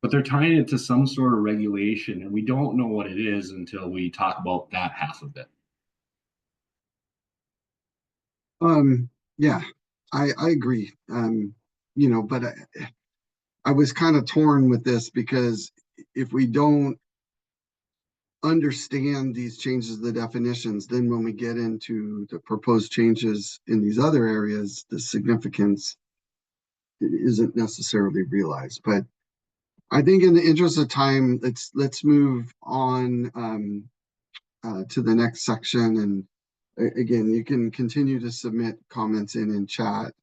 but they're tying it to some sort of regulation, and we don't know what it is until we talk about that half of it. Yeah, I agree. You know, but I was kind of torn with this, because if we don't understand these changes to the definitions, then when we get into the proposed changes in these other areas, the significance isn't necessarily realized. But I think in the interest of time, let's move on to the next section. And again, you can continue to submit comments in chat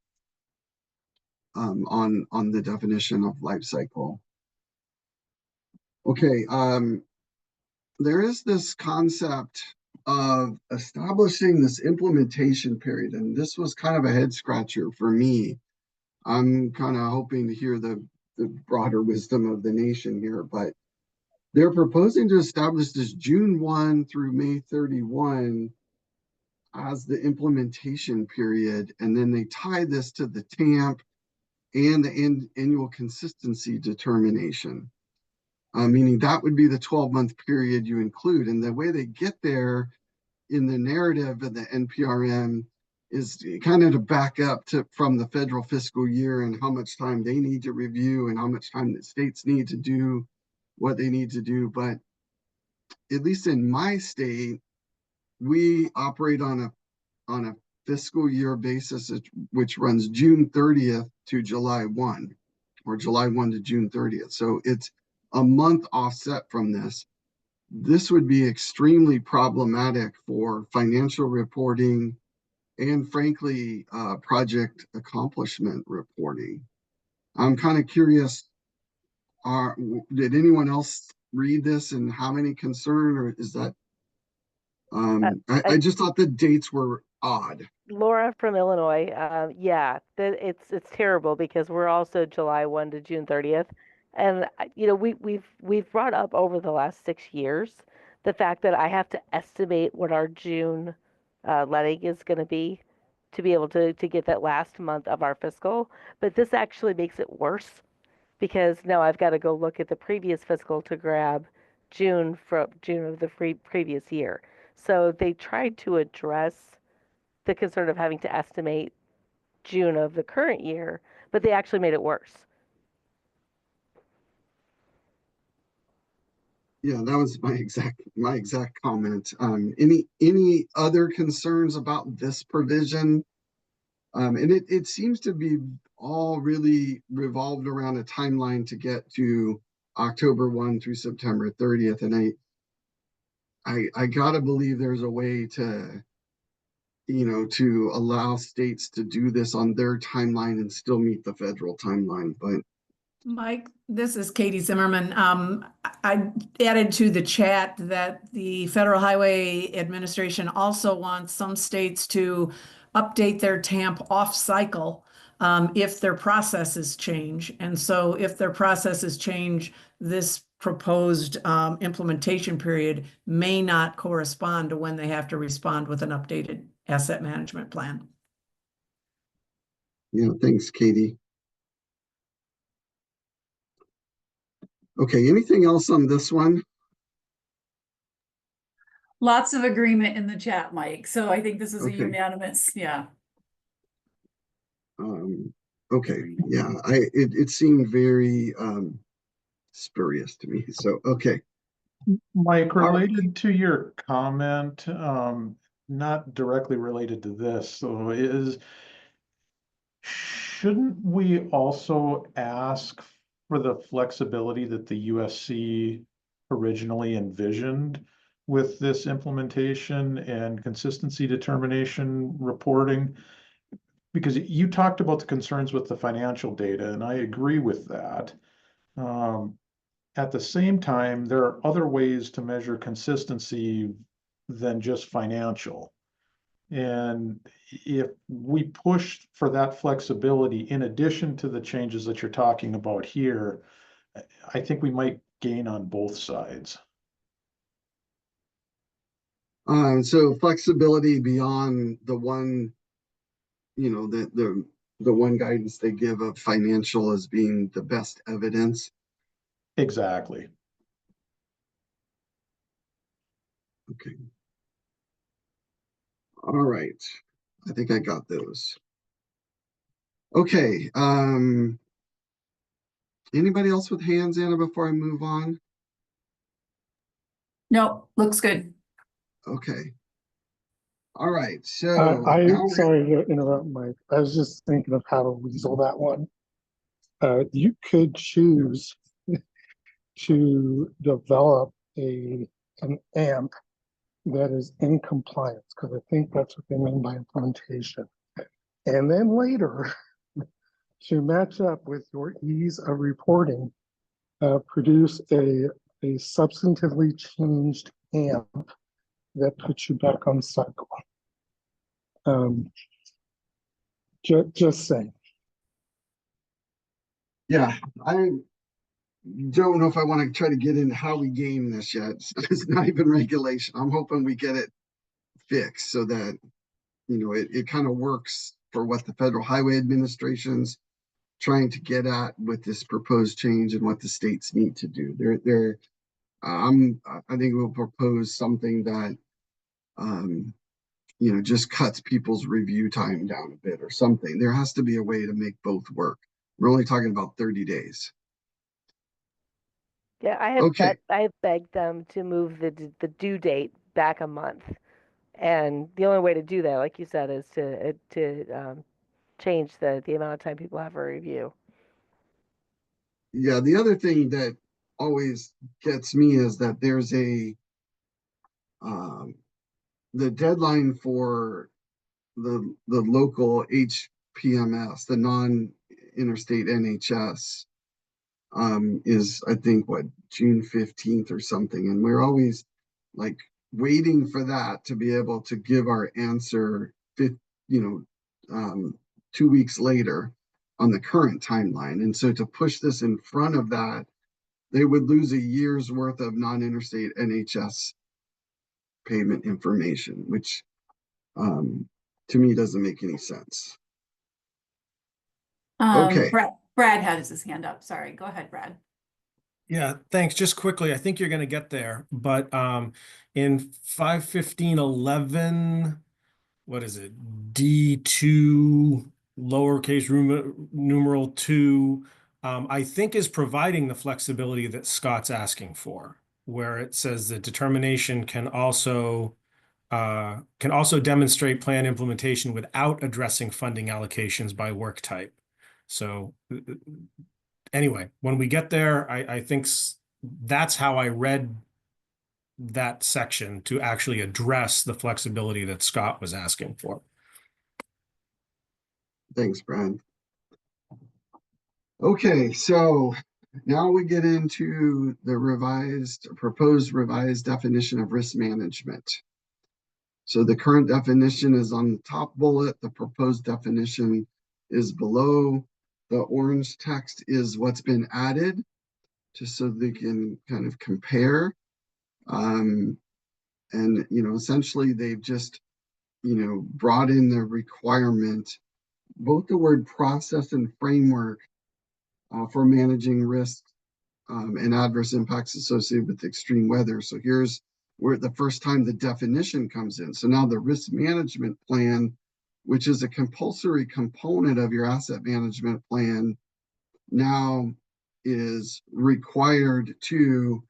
on the definition of life cycle. Okay, there is this concept of establishing this implementation period, and this was kind of a head scratcher for me. I'm kind of hoping to hear the broader wisdom of the nation here, but they're proposing to establish this June 1 through May 31 as the implementation period, and then they tie this to the TAMP and the annual consistency determination. Meaning that would be the 12-month period you include. And the way they get there in the narrative of the NPRM is kind of to back up from the federal fiscal year and how much time they need to review and how much time the states need to do what they need to do. But at least in my state, we operate on a fiscal year basis, which runs June 30th to July 1, or July 1 to June 30th. So it's a month offset from this. This would be extremely problematic for financial reporting and, frankly, project accomplishment reporting. I'm kind of curious, did anyone else read this and have any concern, or is that, I just thought the dates were odd. Laura from Illinois, yeah, it's terrible because we're also July 1 to June 30th. And we've brought up over the last 6 years the fact that I have to estimate what our June letting is going to be able to get that last month of our fiscal. But this actually makes it worse because now I've got to go look at the previous fiscal to grab June from June of the previous year. So they tried to address the concern of having to estimate June of the current year, but they actually made it worse. Yeah, that was my exact comment. Any other concerns about this provision? And it seems to be all really revolved around a timeline to get to October 1 through September 30th. And I gotta believe there's a way to, to allow states to do this on their timeline and still meet the federal timeline. But Mike, this is Katie Zimmerman. I added to the chat that the Federal Highway Administration also wants some states to update their TAMP off cycle if their processes change. And so if their processes change, this proposed implementation period may not correspond to when they have to respond with an updated asset management plan. yeah, thanks, Katie. Okay, anything else on this one? Lots of agreement in the chat, Mike. So I think this is a Okay. unanimous, yeah. Okay, yeah, it seemed very spurious to me. So okay. Mike, related to your comment, not directly related to this, so shouldn't we also ask for the flexibility that the USC originally envisioned with this implementation and consistency determination reporting? Because you talked about the concerns with the financial data, and I agree with that. At the same time, there are other ways to measure consistency than just financial. And if we push for that flexibility, in addition to the changes that you're talking about here, I think we might gain on both sides. So flexibility beyond the one, the one guidance they give of financial as being the best evidence. Exactly. Okay. All right. I think I got those. Okay. Anybody else with hands, Anna, before I move on? No, looks good. Okay. All right. So I'm sorry to interrupt, Mike. I was just thinking of how to weasel that one. You could choose to develop an AMP that is in compliance, because I think that's what they mean by implementation. And then later, to match up with your ease of reporting, produce a substantively changed AMP that puts you back on cycle. Just saying. Yeah, I don't know if I want to try to get into how we game this yet. It's not even regulation. I'm hoping we get it fixed so that, it kind of works for what the Federal Highway Administration's trying to get at with this proposed change and what the states need to do. I think we'll propose something that, just cuts people's review time down a bit or something. There has to be a way to make both work. We're only talking about 30 days. Yeah, I have begged them to move the due date back a month, and the only way to do that, like you said, is to change the amount of time people have for review. Yeah, the other thing that always gets me is that there's the deadline for the local HPMS, the non-interstate NHS, is I think what, June 15th or something, and we're always like waiting for that to be able to give our answer 2 weeks later on the current timeline. And so to push this in front of that, they would lose a year's worth of non-interstate NHS payment information, which to me doesn't make any sense. Okay. Brad had his hand up. Sorry, go ahead, Brad. Yeah, thanks. Just quickly, I think you're going to get there, but in 515.11, what is it? D2 lowercase numeral 2, I think is providing the flexibility that Scott's asking for, where it says the determination can also demonstrate plan implementation without addressing funding allocations by work type. So anyway, when we get there, I think that's how I read that section to actually address the flexibility that Scott was asking for. Thanks, Brad. Okay, so now we get into the proposed revised definition of risk management. So the current definition is on the top bullet. The proposed definition is below. The orange text is what's been added, just so they can kind of compare. And, essentially they've just, brought in the requirement, both the word process and framework for managing risks and adverse impacts associated with extreme weather. So here's where the first time the definition comes in. So now the risk management plan, which is a compulsory component of your asset management plan, now is required to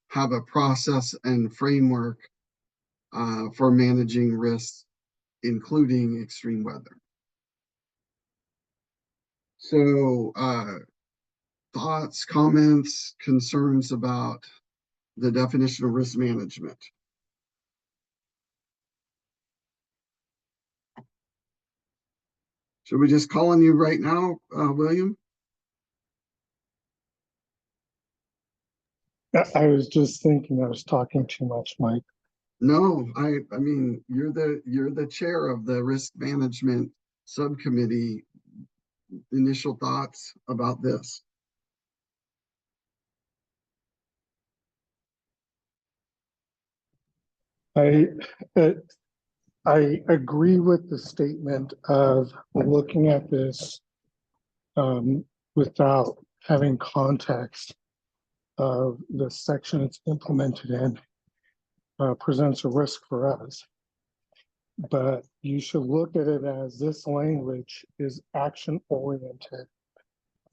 have a process and framework for managing risks, including extreme weather. So thoughts, comments, concerns about the definition of risk management? Should we just call on you right now, William? I was just thinking I was talking too much, Mike. No, I mean, you're the chair of the risk management subcommittee. Initial thoughts about this? I agree with the statement of looking at this without having context of the section it's implemented in presents a risk for us. But you should look at it as this language is action oriented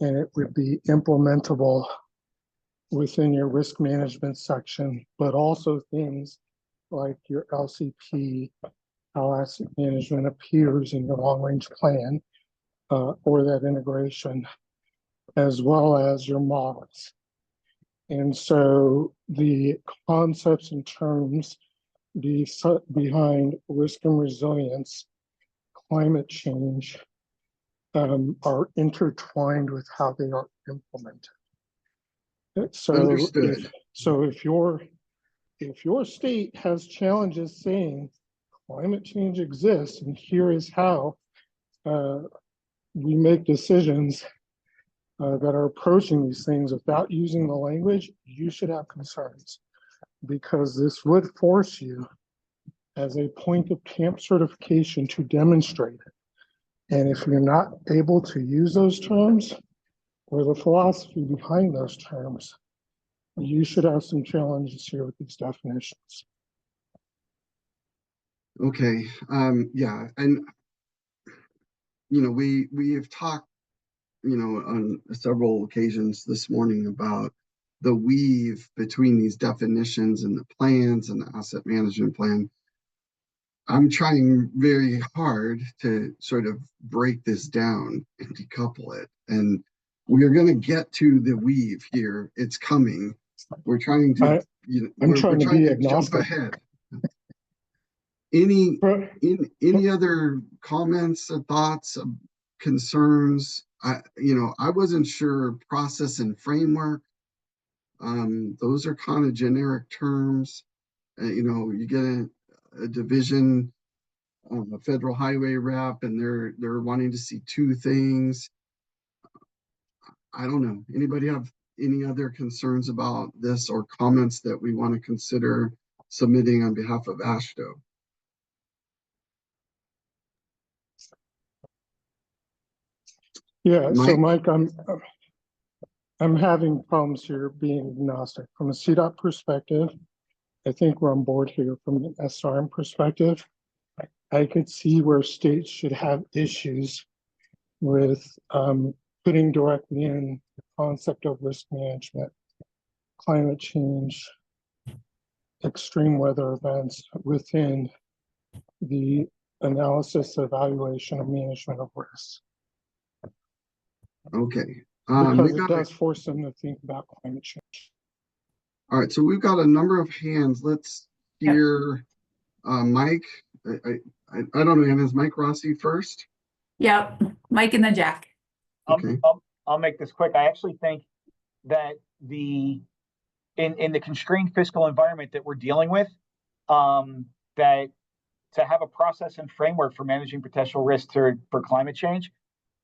and it would be implementable within your risk management section, but also things like your LCP, how asset management appears in your long range plan, or that integration, as well as your models. And so the concepts and terms behind risk and resilience, climate change, are intertwined with how they are implemented. So Understood. if your state has challenges saying climate change exists and here is how we make decisions that are approaching these things without using the language, you should have concerns, because this would force you as a point of TAM certification to demonstrate it. And if you're not able to use those terms or the philosophy behind those terms, you should have some challenges here with these definitions. Okay, yeah, and we have talked, on several occasions this morning about the weave between these definitions and the plans and the asset management plan. I'm trying very hard to sort of break this down and decouple it, and we're going to get to the weave here. It's coming. We're trying to, I'm trying to be agnostic. Jump ahead. Any other comments or thoughts, concerns? I wasn't sure process and framework. Those are kind of generic terms. You get a division of a federal highway rep, and they're wanting to see two things. I don't know. Anybody have any other concerns about this or comments that we want to consider submitting on behalf of AASHTO? Yeah, so Mike? Mike, I'm having problems here being agnostic. From a CDOT perspective, I think we're on board here. From an SRM perspective, I could see where states should have issues with putting directly in the concept of risk management, climate change, extreme weather events within the analysis, evaluation, and management of risk. Okay. Because it does force them to think about climate change. All right, so we've got a number of hands. Let's hear Mike. I don't know, Anna, is Mike Rossi first? Yep, Mike and then Jack. Okay. I'll make this quick. I actually think that in the constrained fiscal environment that we're dealing with, that to have a process and framework for managing potential risks for climate change,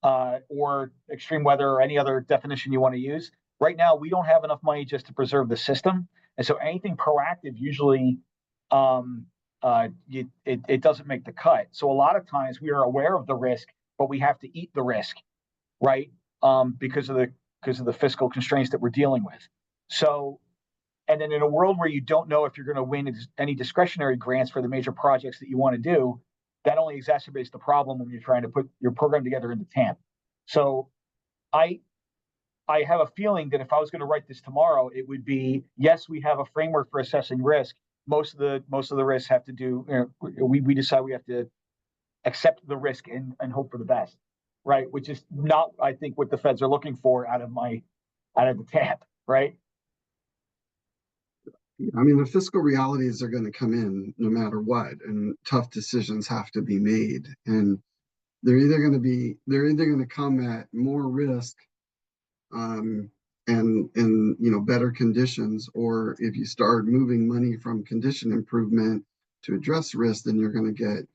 or extreme weather or any other definition you want to use. Right now, we don't have enough money just to preserve the system. And so anything proactive usually it doesn't make the cut. So a lot of times we are aware of the risk, but we have to eat the risk, right? Because of the fiscal constraints that we're dealing with. So, and then in a world where you don't know if you're going to win any discretionary grants for the major projects that you want to do, that only exacerbates the problem when you're trying to put your program together into TAM. So I have a feeling that if I was going to write this tomorrow, it would be, yes, we have a framework for assessing risk. Most of the risks have to do, we decide we have to accept the risk and hope for the best, right? Which is not, I think, what the feds are looking for out of the TAM, right? I mean, the fiscal realities are going to come in no matter what, and tough decisions have to be made. And they're either going to come at more risk, and better conditions, or if you start moving money from condition improvement to address risk, then you're going to get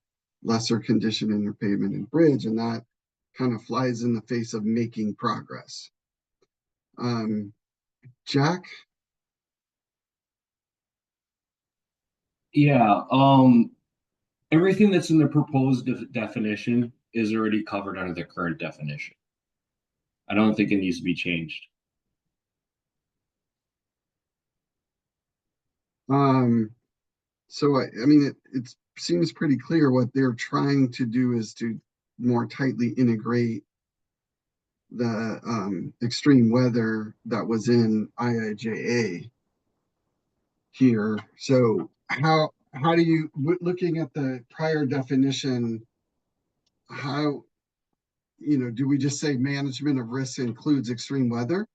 lesser condition in your pavement and bridge, and that kind of flies in the face of making progress. Jack? Yeah, everything that's in the proposed definition is already covered under the current definition. I don't think it needs to be changed. So I mean, it seems pretty clear what they're trying to do is to more tightly integrate the extreme weather that was in IIJA here. So how do you, looking at the prior definition, how, do we just say management of risk includes extreme weather?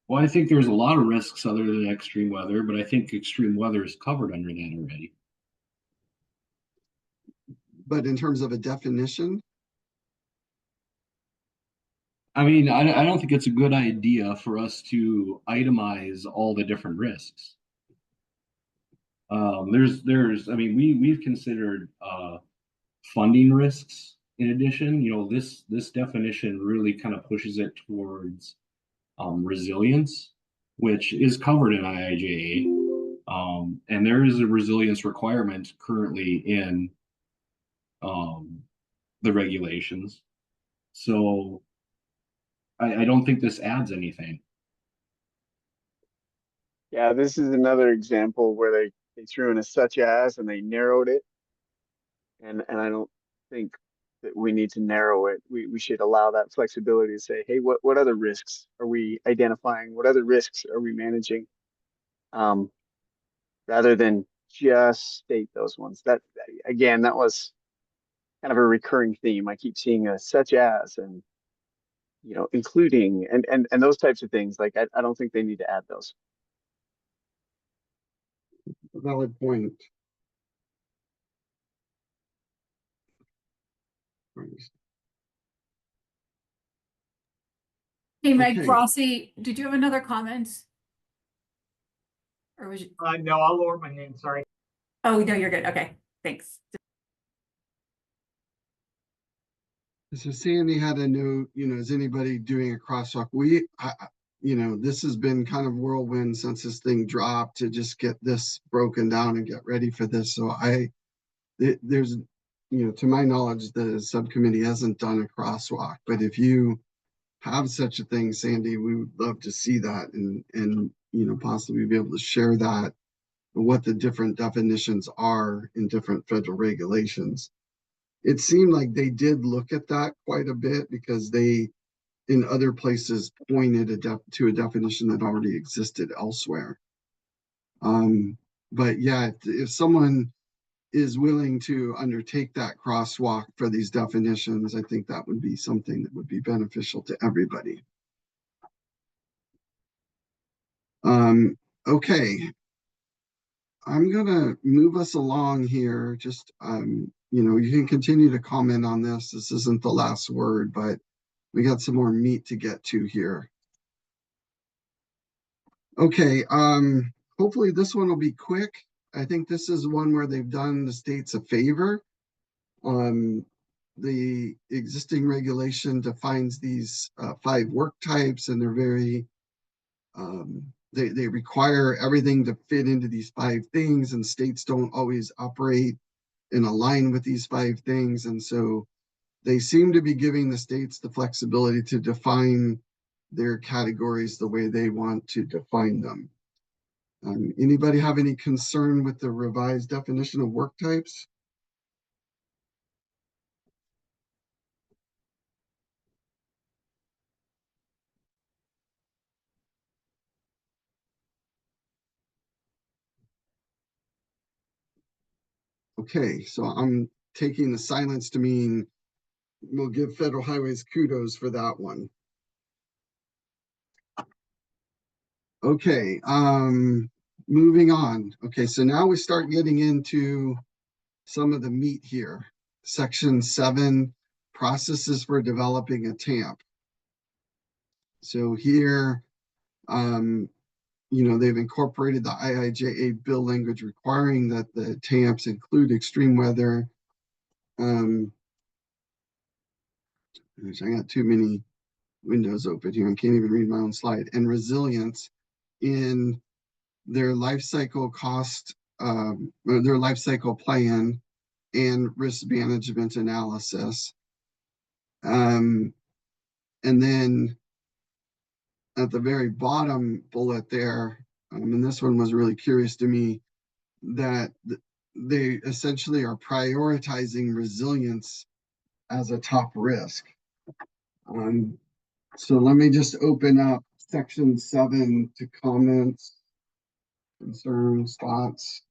Well, I think there's a lot of risks other than extreme weather, but I think extreme weather is covered under that already. But in terms of a definition? I mean, I don't think it's a good idea for us to itemize all the different risks. I mean, we've considered funding risks in addition. This definition really kind of pushes it towards resilience, which is covered in IIJA. And there is a resilience requirement currently in the regulations. So I don't think this adds anything. Yeah, this is another example where they threw in a such as and they narrowed it. And I don't think that we need to narrow it. We should allow that flexibility to say, hey, what other risks are we identifying? What other risks are we managing? Rather than just state those ones. That was kind of a recurring theme. I keep seeing a such as and including and those types of things. Like I don't think they need to add those. Valid point. Hey, Meg Okay. Rossi, did you have another comment? Or was you? No, I'll lower my hand. Sorry. Oh, no, you're good. Okay, thanks. So Sandy had a note, is anybody doing a crosswalk? This has been kind of whirlwind since this thing dropped to just get this broken down and get ready for this. So there's, to my knowledge, the subcommittee hasn't done a crosswalk, but if you have such a thing, Sandy, we would love to see that and possibly be able to share that, what the different definitions are in different federal regulations. It seemed like they did look at that quite a bit because they, in other places, pointed to a definition that already existed elsewhere. But yeah, if someone is willing to undertake that crosswalk for these definitions, I think that would be something that would be beneficial to everybody. Okay, I'm gonna move us along here. Just you can continue to comment on this. This isn't the last word, but we got some more meat to get to here. Okay, hopefully this one will be quick. I think this is one where they've done the states a favor. The existing regulation defines these 5 work types, and they're very they require everything to fit into these 5 things, and states don't always operate in align with these 5 things. And so they seem to be giving the states the flexibility to define their categories the way they want to define them. Anybody have any concern with the revised definition of work types? Okay, so I'm taking the silence to mean we'll give Federal Highways kudos for that one. Okay, moving on. Okay, so now we start getting into some of the meat here. Section 7, processes for developing a TAMP. So here, they've incorporated the IIJA bill language requiring that the TAMPs include extreme weather. I got too many windows open here. I can't even read my own slide. And resilience in their life cycle cost, their life cycle plan and risk management analysis. And then at the very bottom bullet there, and this one was really curious to me, that they essentially are prioritizing resilience as a top risk. So let me just open up section 7 to comments, concerns, thoughts.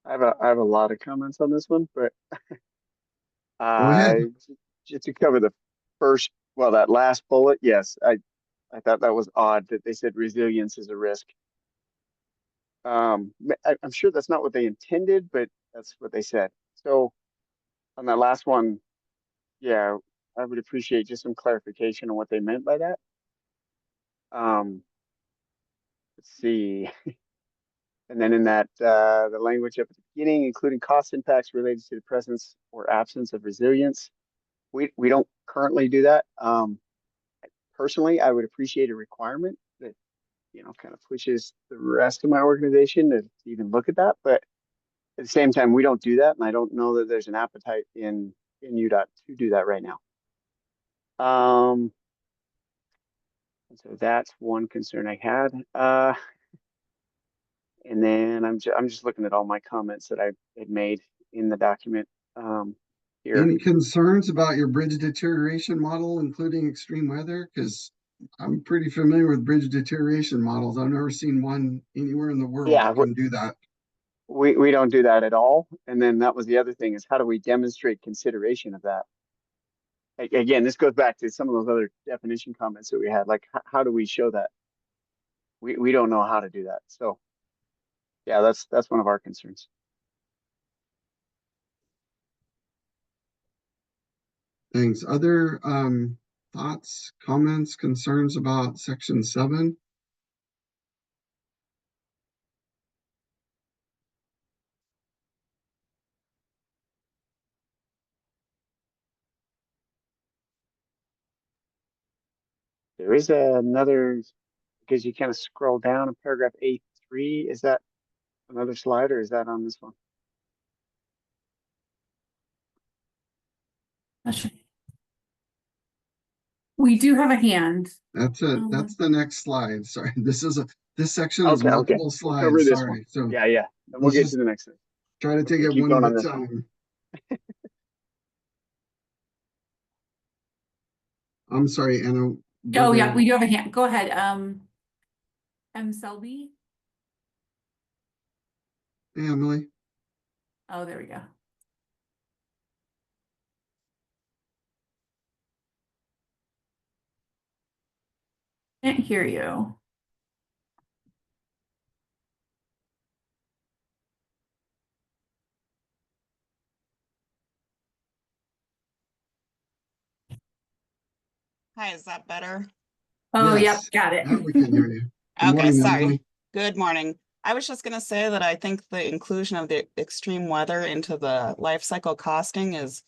I have a lot of comments on this one, but Go ahead. just to cover the first, well, that last bullet, yes, I thought that was odd that they said resilience is a risk. I'm sure that's not what they intended, but that's what they said. So on that last one, yeah, I would appreciate just some clarification on what they meant by that. Let's see. And then in that, the language up at the beginning, including cost impacts related to the presence or absence of resilience. We don't currently do that. Personally, I would appreciate a requirement that, kind of pushes the rest of my organization to even look at that. But at the same time, we don't do that. And I don't know that there's an appetite in UDOT to do that right now. And so that's one concern I had. And then I'm just looking at all my comments that I had made in the document here. Any concerns about your bridge deterioration model, including extreme weather? Because I'm pretty familiar with bridge deterioration models. I've never seen one anywhere in the world that can do that. We don't do that at all. And then that was the other thing, is how do we demonstrate consideration of that? Again, this goes back to some of those other definition comments that we had. Like, how do we show that? We don't know how to do that. So yeah, that's one of our concerns. Thanks. Other thoughts, comments, concerns about section 7? There is another, because you kind of scroll down in paragraph A3. Is that another slide or is that on this one? We do have a hand. That's the next slide. Sorry, this section is Okay, multiple We'll slides. cover this Sorry. one. So Yeah. Then we'll let's get just to the next thing. try to take We'll it keep one going at on a this one. time. I'm sorry, Anna. Oh, yeah, we do have a hand. Go ahead. M. Selby. Hey, Emily. Oh, there we go. Can't hear you. Hi, is that better? Oh, Yes. yep, got it. Now we can hear you. Good Okay, morning, sorry. Emily. Good morning. I was just going to say that I think the inclusion of the extreme weather into the life cycle costing is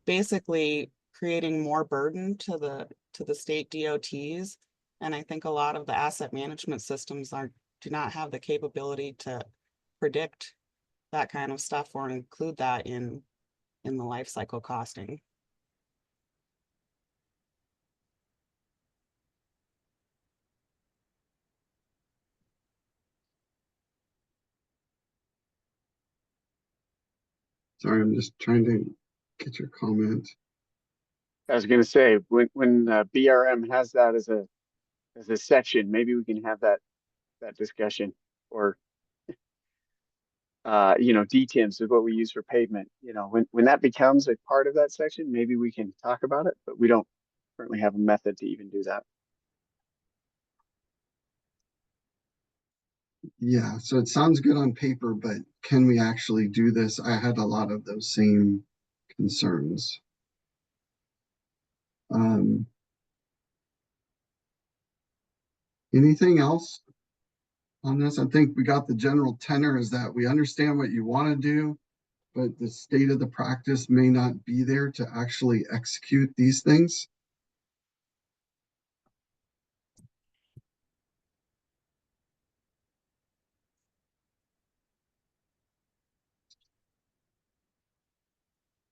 basically creating more burden to the state DOTs. And I think a lot of the asset management systems do not have the capability to predict that kind of stuff or include that in the life cycle costing. Sorry, I'm just trying to get your comment. I was going to say when BRM has that as a section, maybe we can have that discussion, or DTIMs is what we use for pavement. When that becomes a part of that section, maybe we can talk about it, but we don't currently have a method to even do that. Yeah, so it sounds good on paper, but can we actually do this? I had a lot of those same concerns. Anything else on this? I think we got the general tenor is that we understand what you want to do, but the state of the practice may not be there to actually execute these things.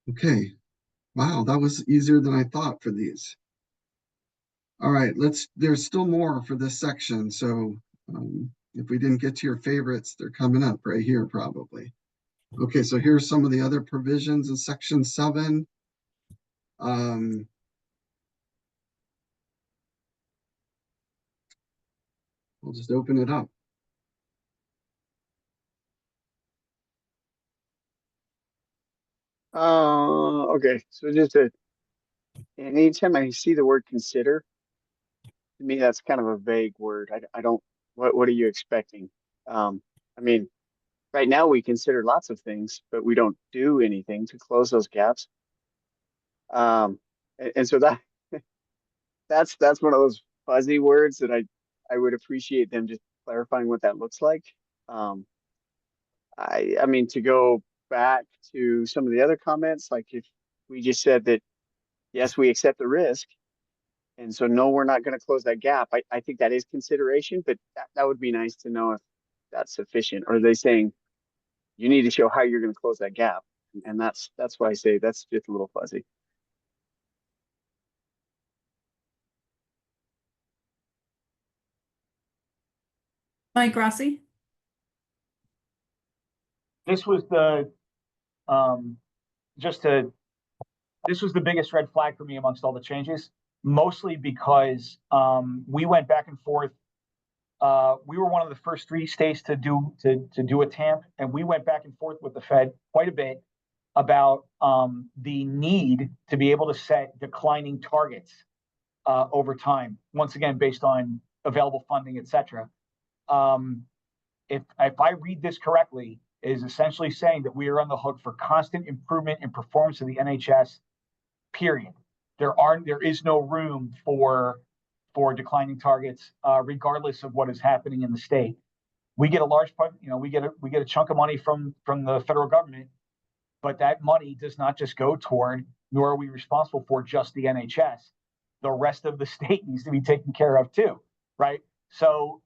Okay. Wow, that was easier than I thought for these. All right, there's still more for this section. So if we didn't get to your favorites, they're coming up right here probably. Okay, so here's some of the other provisions in section 7. I'll just open it up. Okay, so anytime I see the word consider, to me that's kind of a vague word. I don't. What are you expecting? I mean, right now we consider lots of things, but we don't do anything to close those gaps. And so that's one of those fuzzy words that I would appreciate them just clarifying what that looks like. I mean, to go back to some of the other comments, like if we just said that, yes, we accept the risk, and so no, we're not going to close that gap. I think that is consideration, but that would be nice to know if that's sufficient. Or are they saying you need to show how you're going to close that gap? And that's why I say that's just a little fuzzy. Mike Rossi. This was the this was the biggest red flag for me amongst all the changes, mostly because we went back and forth. We were one of the first 3 states to do a TAM, and we went back and forth with the Fed quite a bit about the need to be able to set declining targets over time. Once again, based on available funding, et cetera. If I read this correctly, it is essentially saying that we are on the hook for constant improvement in performance of the NHS. Period. There is no room for declining targets, regardless of what is happening in the state. We get a large part, we get a chunk of money from the federal government, but that money does not just go toward, nor are we responsible for just the NHS. the rest of the state needs to be taken care of too, right? So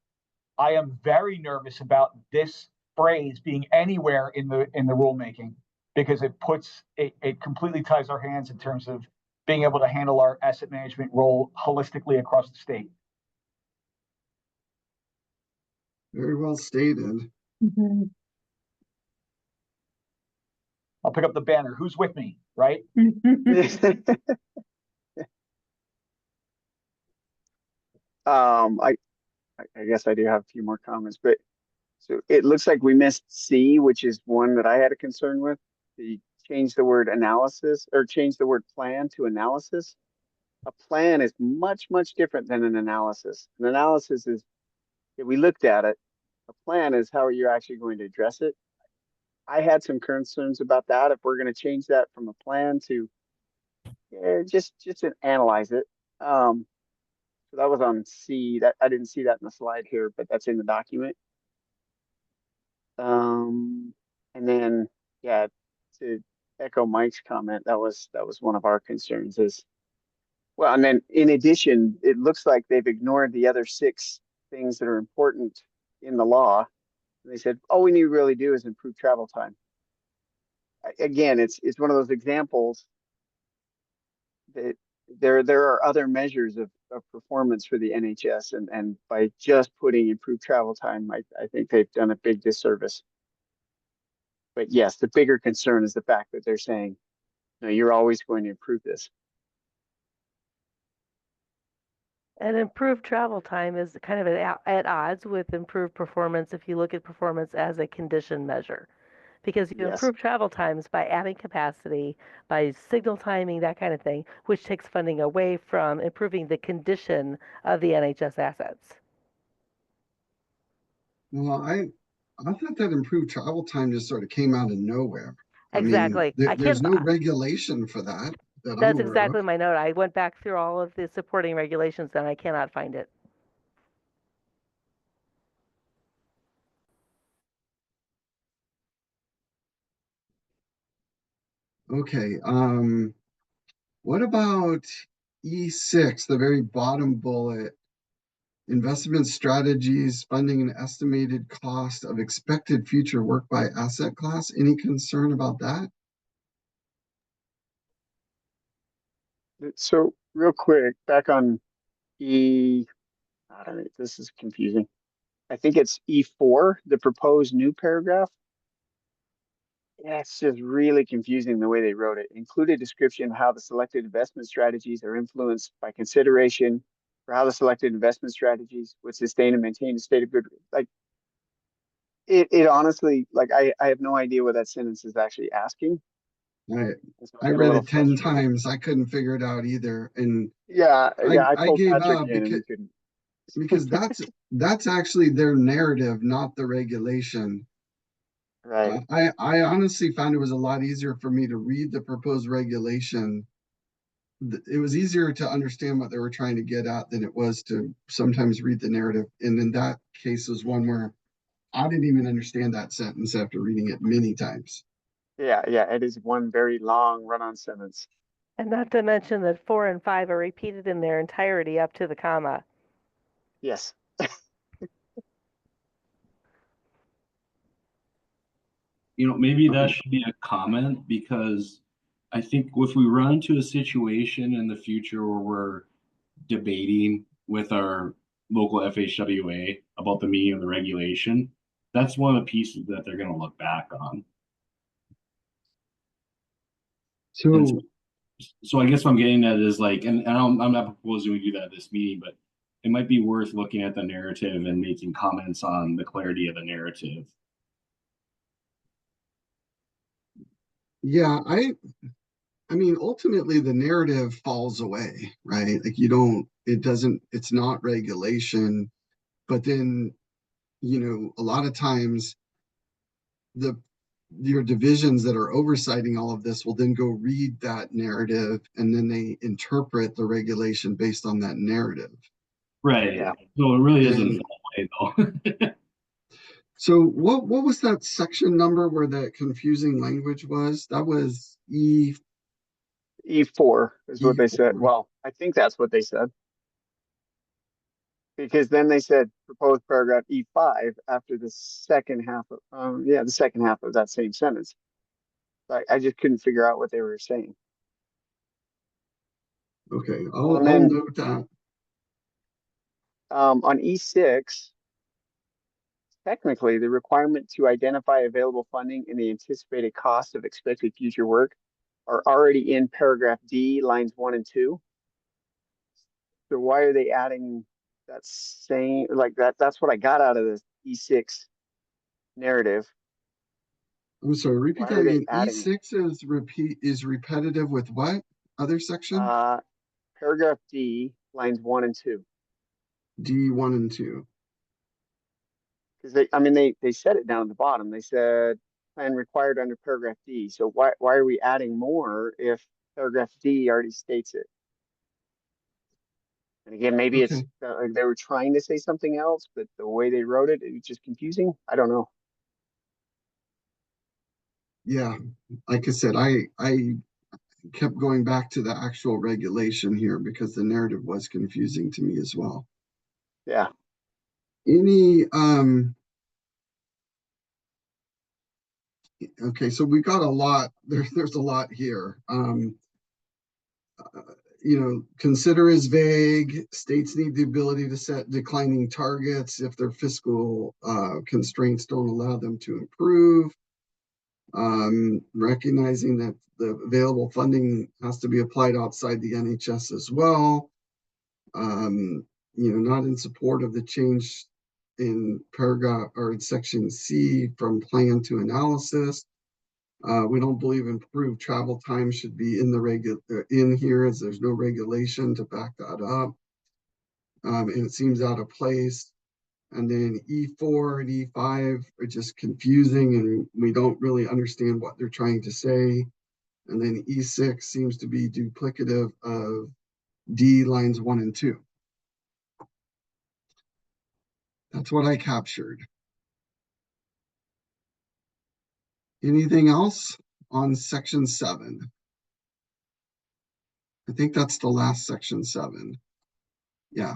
I am very nervous about this phrase being anywhere in the rulemaking, because it completely ties our hands in terms of being able to handle our asset management role holistically across the state. Very well stated. I'll pick up the banner. Who's with me, right? I guess I do have a few more comments, but so it looks like we missed C, which is one that I had a concern with. The change the word analysis, or change the word plan to analysis. A plan is much, much different than an analysis. An analysis is, if we looked at it, a plan is how you're actually going to address it. I had some concerns about that. If we're going to change that from a plan to just to analyze it. So that was on C. That I didn't see that in the slide here, but that's in the document. And then, yeah, to echo Mike's comment, that was one of our concerns is, well, and then in addition, it looks like they've ignored the other 6 things that are important in the law. And they said, all we need to really do is improve travel time. Again, it's one of those examples that there are other measures of performance for the NHS, and by just putting improved travel time, I think they've done a big disservice. But yes, the bigger concern is the fact that they're saying, no, you're always going to improve this. And improved travel time is kind of at odds with improved performance if you look at performance as a condition measure. Because you improve travel times by adding capacity, by signal timing, that kind of thing, which takes funding away from improving the condition of the NHS assets. Well, I thought that improved travel time just sort of came out of nowhere. Exactly. I mean, there's no regulation for that. That's exactly my note. I went back through all of the supporting regulations and I cannot find it. Okay. What about E6, the very bottom bullet? Investment strategies, funding an estimated cost of expected future work by asset class. Any concern about that? So real quick, back on I don't know, this is confusing. I think it's E4, the proposed new paragraph. Yeah, it's just really confusing the way they wrote it. Include a description of how the selected investment strategies are influenced by consideration for how the selected investment strategies would sustain and maintain a state of good. Like it honestly, like I have no idea what that sentence is actually asking. I read it 10 times. I couldn't figure it out either. And I gave Patrick up because that's actually their narrative, not the regulation. Right. I honestly found it was a lot easier for me to read the proposed regulation. It was easier to understand what they were trying to get at than it was to sometimes read the narrative. And in that case was one where I didn't even understand that sentence after reading it many times. Yeah, it is one very long run-on sentence. And not to mention that 4 and 5 are repeated in their entirety up to the comma. Yes. Maybe that should be a comment, because I think if we run into a situation in the future where we're debating with our local FHWA about the meaning of the regulation, that's one of the pieces that they're going to look back on. So I guess what I'm getting at is like, and I'm not proposing we do that at this meeting, but it might be worth looking at the narrative and making comments on the clarity of the narrative. Yeah, I mean, ultimately the narrative falls away, right? Like it's not regulation, but then, a lot of times your divisions that are oversighting all of this will then go read that narrative and then they interpret the regulation based on that narrative. Right. Yeah. So it really isn't that way though. So what was that section number where that confusing language was? That was E4 is what they said. Well, I think that's what they said. Because then they said proposed paragraph E5 after the second half of, the second half of that same sentence. I just couldn't figure out what they were saying. Okay, And I'll then note that. on E6, technically the requirement to identify available funding and the anticipated cost of expected future work are already in paragraph D, lines 1 and 2. So why are they adding that same, like that? That's what I got out of the E6 narrative. I'm sorry, repeat Why that are they again. adding E6 is repetitive with what? Other section? paragraph D, lines 1 and 2? D1 and 2. Because they said it down at the bottom. They said plan required under paragraph D. So why are we adding more if paragraph D already states it? And again, maybe it's they were trying to say something else, but the way they wrote it, it was just confusing. I don't know. Yeah, like I said, I kept going back to the actual regulation here because the narrative was confusing to me as well. Yeah. Any okay, so we got a lot. There's a lot here. Consider is vague. States need the ability to set declining targets if their fiscal constraints don't allow them to improve. Recognizing that the available funding has to be applied outside the NHS as well. Not in support of the change in paragraph or in section C from plan to analysis. We don't believe improved travel time should be in here, as there's no regulation to back that up. And it seems out of place. And then E4 and E5 are just confusing, and we don't really understand what they're trying to say. And then E6 seems to be duplicative of D lines 1 and 2. That's what I captured. Anything else on section 7? I think that's the last section 7. Yeah.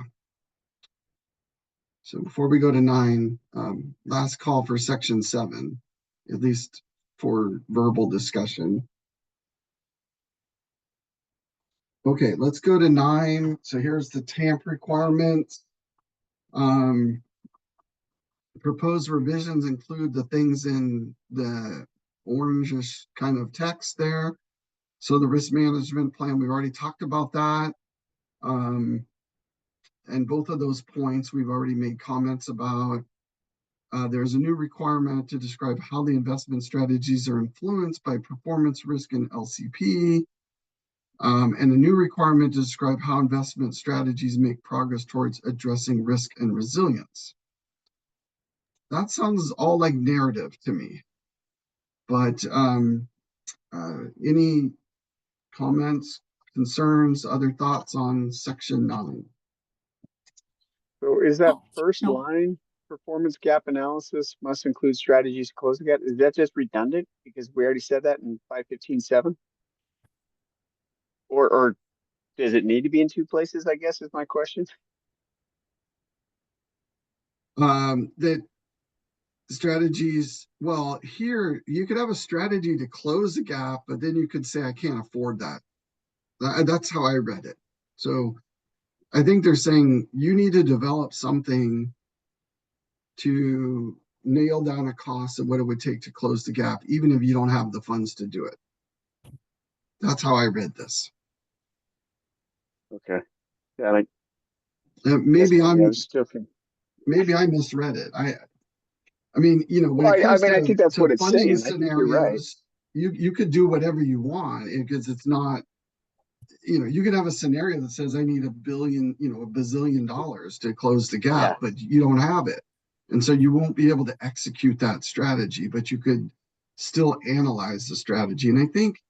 So before we go to 9, last call for section 7, at least for verbal discussion. Okay, let's go to 9. So here's the TAMP requirements. Proposed revisions include the things in the orangish kind of text there. So the risk management plan, we've already talked about that. And both of those points we've already made comments about. There's a new requirement to describe how the investment strategies are influenced by performance risk and LCP. And a new requirement to describe how investment strategies make progress towards addressing risk and resilience. That sounds all like narrative to me. But any comments, concerns, other thoughts on section 9? So is that first line, performance gap analysis must include strategies to close the gap? Is that just redundant because we already said that in 515.7? Or does it need to be in 2 places, I guess is my question. That strategies, well, here you could have a strategy to close the gap, but then you could say, I can't afford that. That's how I read it. So I think they're saying you need to develop something to nail down a cost of what it would take to close the gap, even if you don't have the funds to do it. That's how I read this. Okay. Yeah, maybe I misread it. I mean, when it comes I think that's what it's funding saying. I think you're right. scenarios, you could do whatever you want because it's not, you could have a scenario that says I need $1 bazillion to close the gap, but you don't have it. And so you won't be able to execute that strategy, but you could still analyze the strategy. And I think,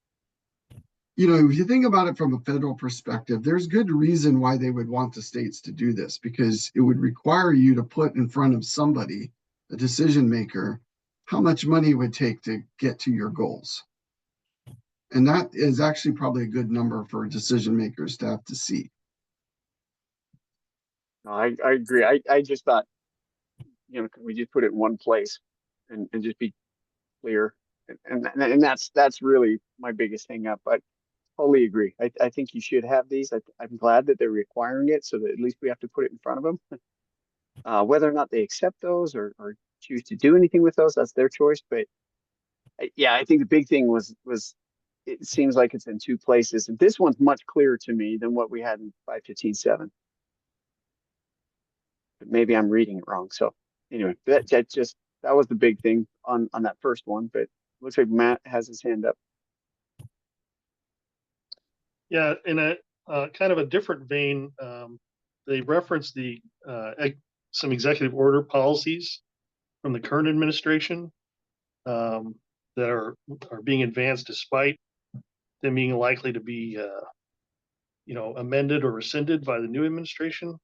if you think about it from a federal perspective, there's good reason why they would want the states to do this, because it would require you to put in front of somebody, a decision maker, how much money it would take to get to your goals. And that is actually probably a good number for decision makers to have to see. No, I agree. I just thought, can we just put it in one place and just be clear? And that's really my biggest hang up. But totally agree. I think you should have these. I'm glad that they're requiring it so that at least we have to put it in front of them. Whether or not they accept those or choose to do anything with those, that's their choice. But yeah, I think the big thing was it seems like it's in two places. And this one's much clearer to me than what we had in 515.7. But maybe I'm reading it wrong. So anyway, that was the big thing on that first one. But looks like Matt has his hand up. Yeah, in a kind of a different vein, they reference some executive order policies from the current administration that are being advanced despite them being likely to be amended or rescinded by the new administration.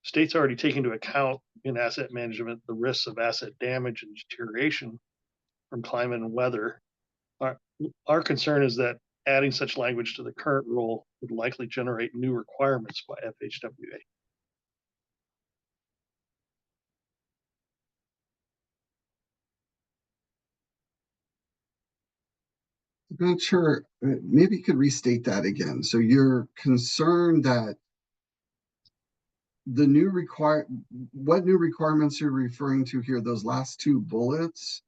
States already take into account in asset management the risks of asset damage and deterioration from climate and weather. Our concern is that adding such language to the current rule would likely generate new requirements by FHWA. I'm not sure, maybe you could restate that again. So you're concerned that what new requirements are you referring to here? Those last two bullets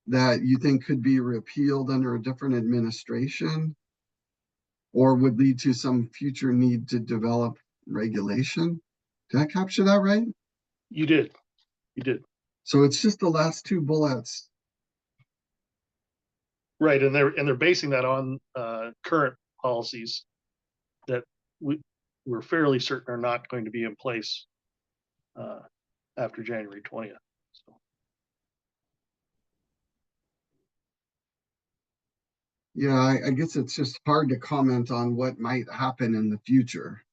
that you think could be repealed under a different administration or would lead to some future need to develop regulation? Did I capture that right? You did. So it's just the last two bullets. Right, and they're basing that on current policies that we're fairly certain are not going to be in place after January 20th. So. Yeah, I guess it's just hard to comment on what might happen in the future.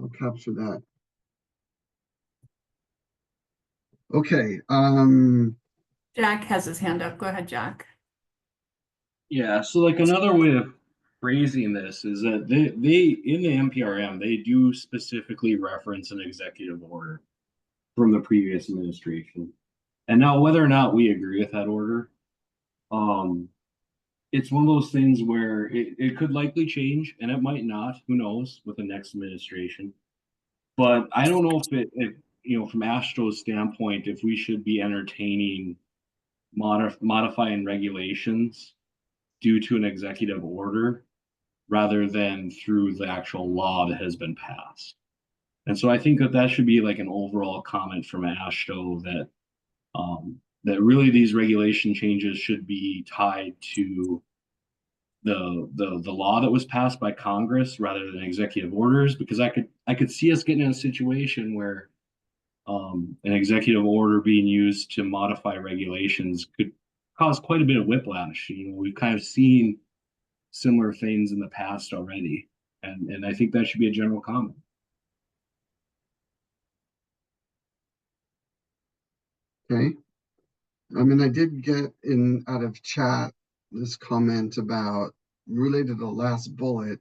I'll capture that. Okay. Jack has his hand up. Go ahead, Jack. Yeah, so like another way of phrasing this is that they in the NPRM, they do specifically reference an executive order from the previous administration. And now whether or not we agree with that order, it's one of those things where it could likely change and it might not, who knows, with the next administration. But I don't know if from Astro's standpoint, if we should be entertaining modifying regulations due to an executive order rather than through the actual law that has been passed. And so I think that should be like an overall comment from Astro that that really these regulation changes should be tied to the law that was passed by Congress rather than executive orders, because I could see us getting in a situation where an executive order being used to modify regulations could cause quite a bit of whiplash. We've kind of seen similar things in the past already, and I think that should be a general comment. Okay. I mean, I did get out of chat this comment about related to the last bullet,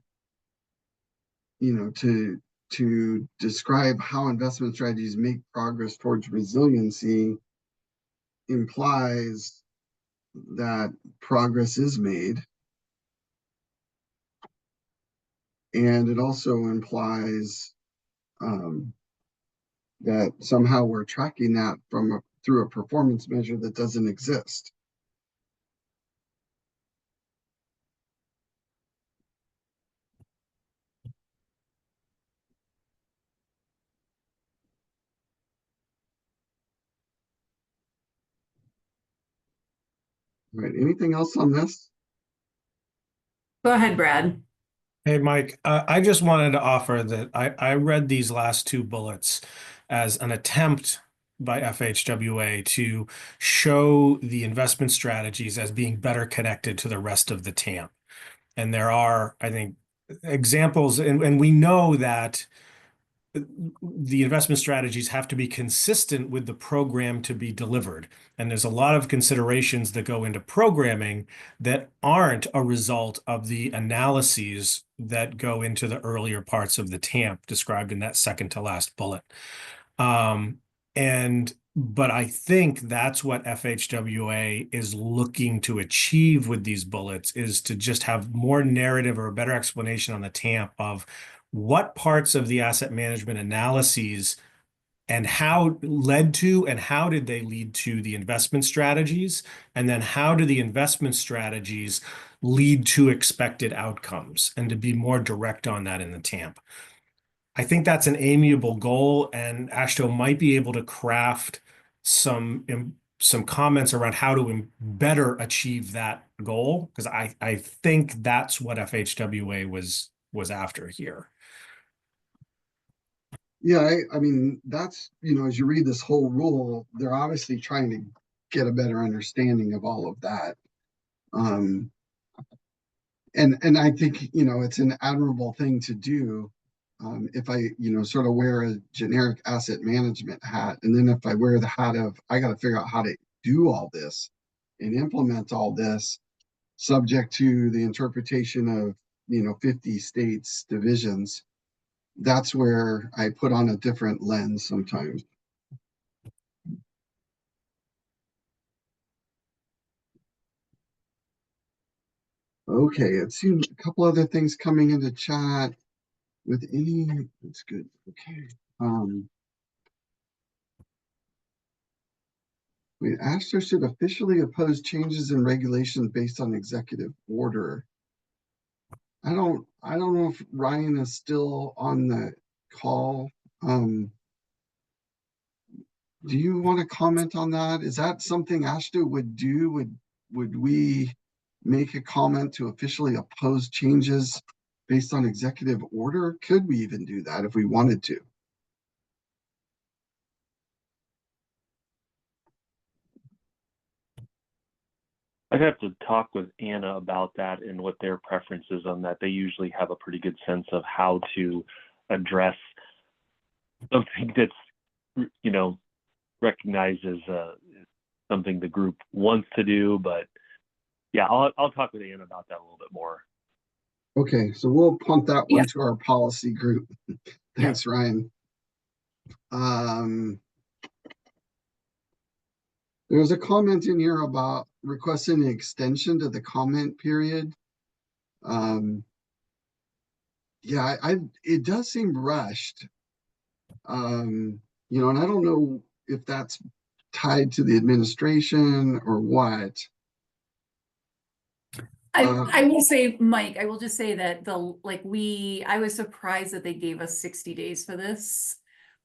to describe how investment strategies make progress towards resiliency implies that progress is made. And it also implies that somehow we're tracking that through a performance measure that doesn't exist. All right, anything else on this? Go ahead, Brad. Hey, Mike, I just wanted to offer that I read these last two bullets as an attempt by FHWA to show the investment strategies as being better connected to the rest of the TAM. And there are, I think, examples, and we know that the investment strategies have to be consistent with the program to be delivered. And there's a lot of considerations that go into programming that aren't a result of the analyses that go into the earlier parts of the TAM described in that second to last bullet. But I think that's what FHWA is looking to achieve with these bullets, is to just have more narrative or a better explanation on the TAMP of what parts of the asset management analyses and how led to and how did they lead to the investment strategies, and then how do the investment strategies lead to expected outcomes, and to be more direct on that in the TAMP. I think that's an amiable goal, and AASHTO might be able to craft some comments around how to better achieve that goal, because I think that's what FHWA was after here. Yeah, I mean, that's, as you read this whole rule, they're obviously trying to get a better understanding of all of that. And I think, it's an admirable thing to do. If I, sort of wear a generic asset management hat, and then if I wear the hat of, I got to figure out how to do all this and implement all this, subject to the interpretation of, 50 states divisions, that's where I put on a different lens sometimes. Okay, it seems a couple other things coming into chat with any, that's good. Okay. Wait, AASHTO should officially oppose changes in regulations based on executive order. I don't know if Ryan is still on the call. Do you want to comment on that? Is that something AASHTO would do? Would we make a comment to officially oppose changes based on executive order? Could we even do that if we wanted to? I'd have to talk with Anna about that and what their preference is on that. They usually have a pretty good sense of how to address something that's, recognized as something the group wants to do. But yeah, I'll talk with Anna about that a little bit more. Okay, so we'll punt that one to our policy group. Thanks, Ryan. There's a comment in here about requesting an extension to the comment period. Yeah, it does seem rushed. And I don't know if that's tied to the administration or what. I will say, Mike, I will just say that I was surprised that they gave us 60 days for this.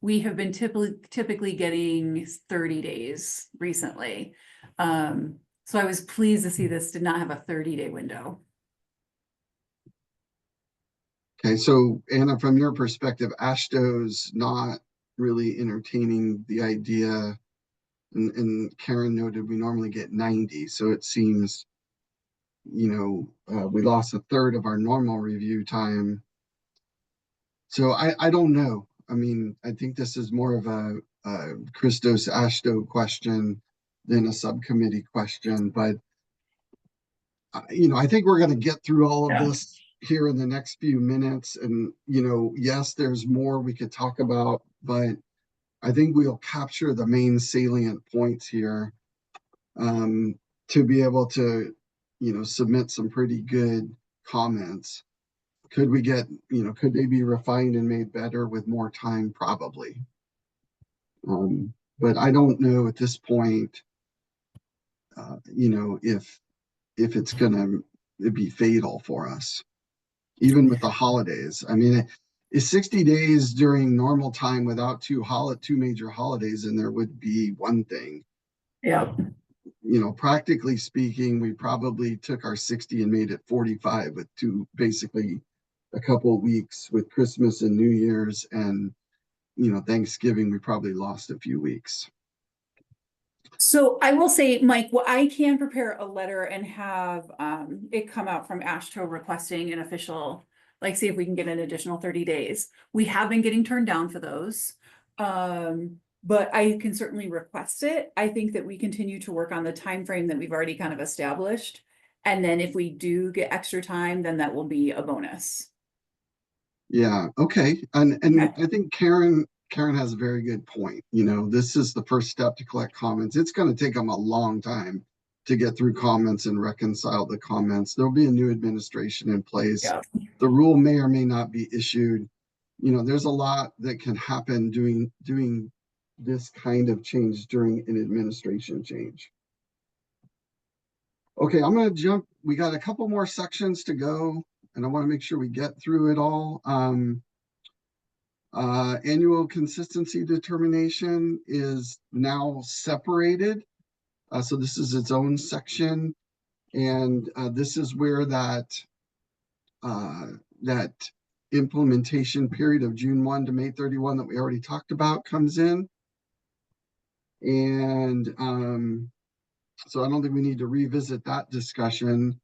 We have been typically getting 30 days recently. So I was pleased to see this did not have a 30-day window. Okay, so Anna, from your perspective, AASHTO's not really entertaining the idea, and Karen noted we normally get 90, so it seems, we lost a third of our normal review time. So I don't know. I mean, I think this is more of a Christos AASHTO question than a subcommittee question, but I think we're going to get through all of this here in the next few minutes. And, yes, there's more we could talk about, but I think we'll capture the main salient points here to be able to, submit some pretty good comments. Could we get, could they be refined and made better with more time? Probably. But I don't know at this point, if it's going to be fatal for us, even with the holidays. I mean, it's 60 days during normal time without two major holidays, and there would be one thing. Yeah. Practically speaking, we probably took our 60 and made it 45 with basically a couple of weeks with Christmas and New Year's, and Thanksgiving, we probably lost a few weeks. So I will say, Mike, I can prepare a letter and have it come out from AASHTO requesting an official like see if we can get an additional 30 days. We have been getting turned down for those. But I can certainly request it. I think that we continue to work on the time frame that we've already kind of established. And then if we do get extra time, then that will be a bonus. Yeah, okay. And Okay. I think Karen has a very good point. You know, this is the first step to collect comments. It's going to take them a long time to get through comments and reconcile the comments. There'll be a new administration in place. Yeah. The rule may or may not be issued. You know, there's a lot that can happen doing this kind of change during an administration change. Okay, I'm going to jump. We got a couple more sections to go, and I want to make sure we get through it all. Annual consistency determination is now separated. So this is its own section. And this is where that implementation period of June 1 to May 31 that we already talked about comes in. And so I don't think we need to revisit that discussion.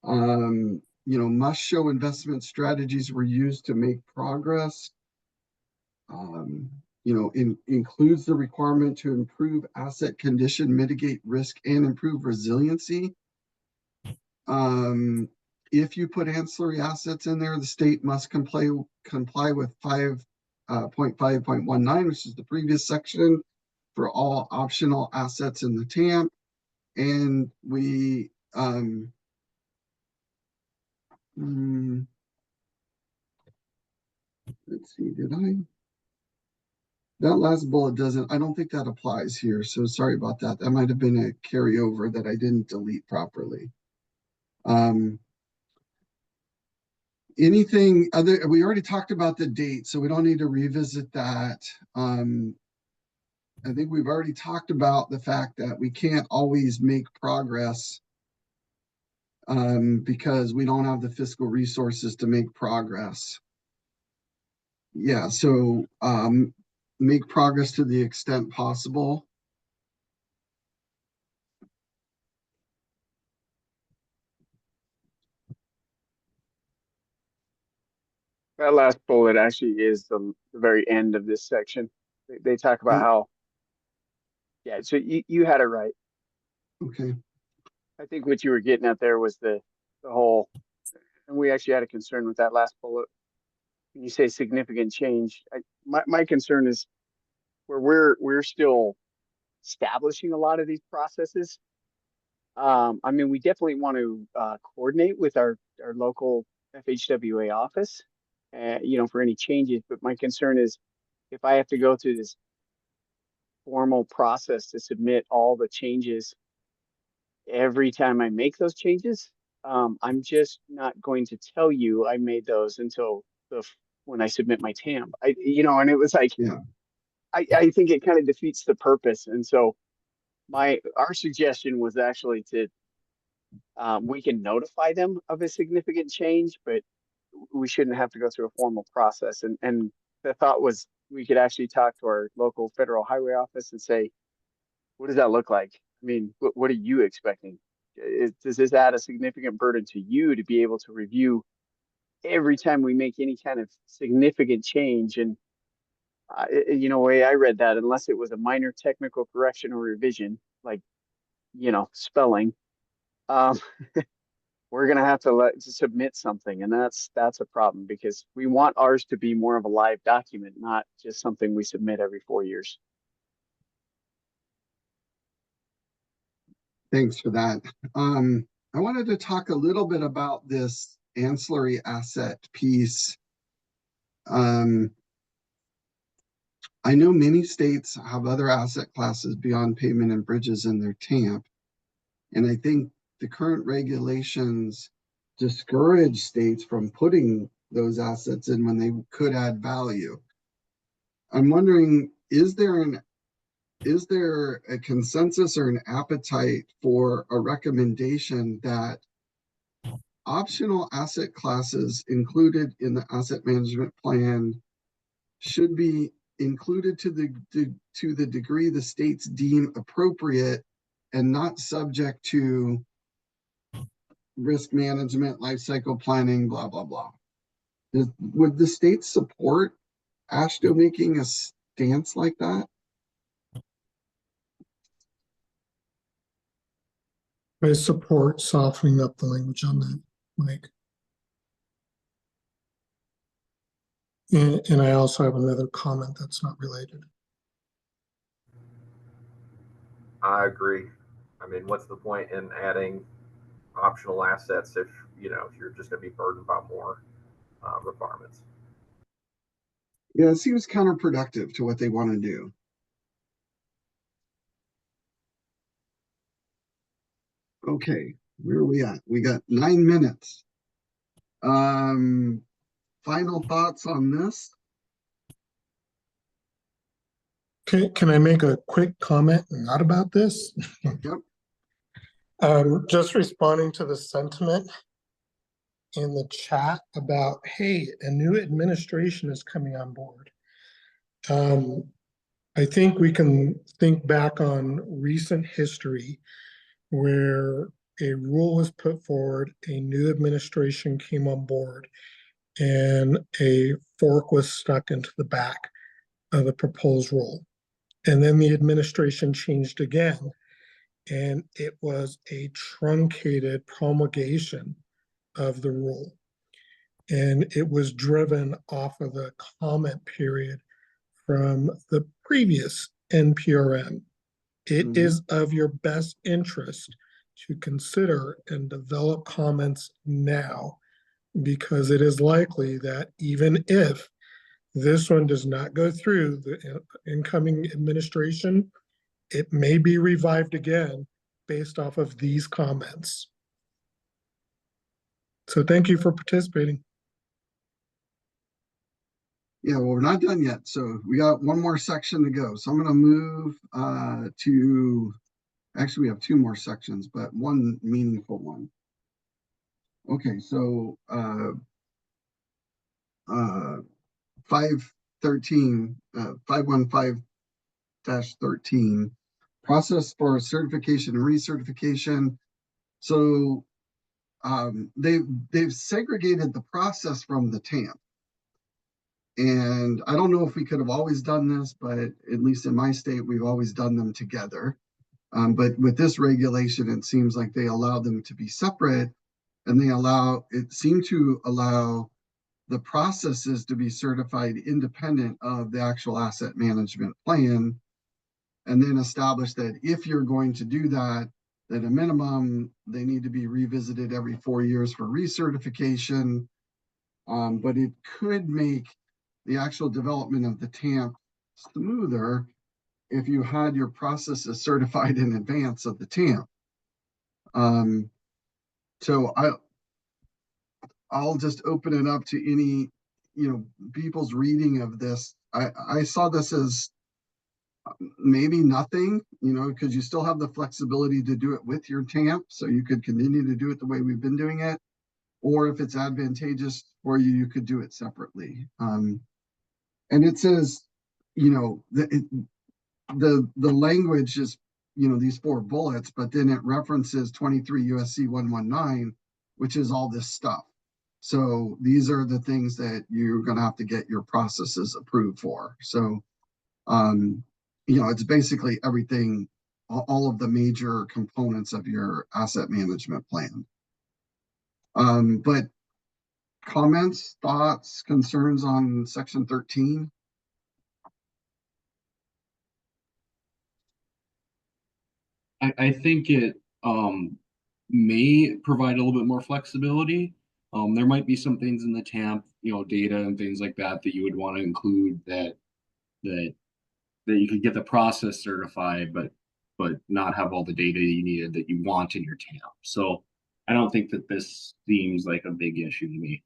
You know, must show investment strategies were used to make progress. You know, includes the requirement to improve asset condition, mitigate risk, and improve resiliency. If you put ancillary assets in there, the state must comply with 5.5.19, which is the previous section, for all optional assets in the TAM. And we let's see, that last bullet doesn't, I don't think that applies here. So sorry about that. That might have been a carryover that I didn't delete properly. Anything other, we already talked about the date, so we don't need to revisit that. I think we've already talked about the fact that we can't always make progress because we don't have the fiscal resources to make progress. Yeah, so make progress to the extent possible. That last bullet actually is the very end of this section. They talk about how, yeah, so you had it right. Okay. I think what you were getting at there was the whole, and we actually had a concern with that last bullet. When you say significant change, my concern is where we're still establishing a lot of these processes. I mean, we definitely want to coordinate with our local FHWA office, you know, for any changes. But my concern is if I have to go through this formal process to submit all the changes every time I make those changes, I'm just not going to tell you I made those until when I submit my TAM. You know, and it was like, yeah. I think it kind of defeats the purpose. And so our suggestion was actually to we can notify them of a significant change, but we shouldn't have to go through a formal process. And the thought was we could actually talk to our local federal highway office and say, what does that look like? I mean, what are you expecting? Does this add a significant burden to you to be able to review every time we make any kind of significant change? And you know, the way I read that, unless it was a minor technical correction or revision, like, you know, spelling, we're going to have to submit something. And that's a problem because we want ours to be more of a live document, not just something we submit every 4 years. Thanks for that. I wanted to talk a little bit about this ancillary asset piece. I know many states have other asset classes beyond pavement and bridges in their TAMP. And I think the current regulations discourage states from putting those assets in when they could add value. I'm wondering, is there a consensus or an appetite for a recommendation that optional asset classes included in the asset management plan should be included to the degree the states deem appropriate and not subject to risk management, life cycle planning, blah, blah, blah? Would the state support AASHTO making a stance like that? I support softening up the language on that, Mike. And I also have another comment that's not related. I agree. I mean, what's the point in adding optional assets if if you're just going to be burdened by more requirements? Yeah, it seems counterproductive to what they want to do. Okay, where are we at? We got 9 minutes. Final thoughts on this? Can I make a quick comment not about this? Yep. Just responding to the sentiment in the chat about, hey, a new administration is coming on board. I think we can think back on recent history where a rule was put forward, a new administration came on board, and a fork was stuck into the back of the proposed rule. And then the administration changed again, and it was a truncated promulgation of the rule. And it was driven off of the comment period from the previous NPRM. It is of your best interest to consider and develop comments now, because it is likely that even if this one does not go through the incoming administration, it may be revived again based off of these comments. So thank you for participating. Yeah, well, we're not done yet. So we got one more section to go. So I'm going to move to, actually, we have 2 more sections, but one meaningful one. Okay, so 513, 515-13, process for certification and recertification. So they've segregated the process from the TAM. And I don't know if we could have always done this, but at least in my state, we've always done them together. But with this regulation, it seems like they allow them to be separate, and it seemed to allow the processes to be certified independent of the actual asset management plan, and then establish that if you're going to do that, at a minimum, they need to be revisited every 4 years for recertification. But it could make the actual development of the TAMP smoother if you had your processes certified in advance of the TAMP. So I'll just open it up to any, people's reading of this. I saw this as maybe nothing, because you still have the flexibility to do it with your TAMP, so you could continue to do it the way we've been doing it. Or if it's advantageous for you, you could do it separately. And it says, the language is, these 4 bullets, but then it references 23 USC 119, which is all this stuff. So these are the things that you're going to have to get your processes approved for. So, it's basically everything, all of the major components of your asset management plan. But comments, thoughts, concerns on section 13? I think it may provide a little bit more flexibility. There might be some things in the TAMP, data and things like that you would want to include that you could get the process certified, but not have all the data you needed that you want in your TAMP. So I don't think that this seems like a big issue to me.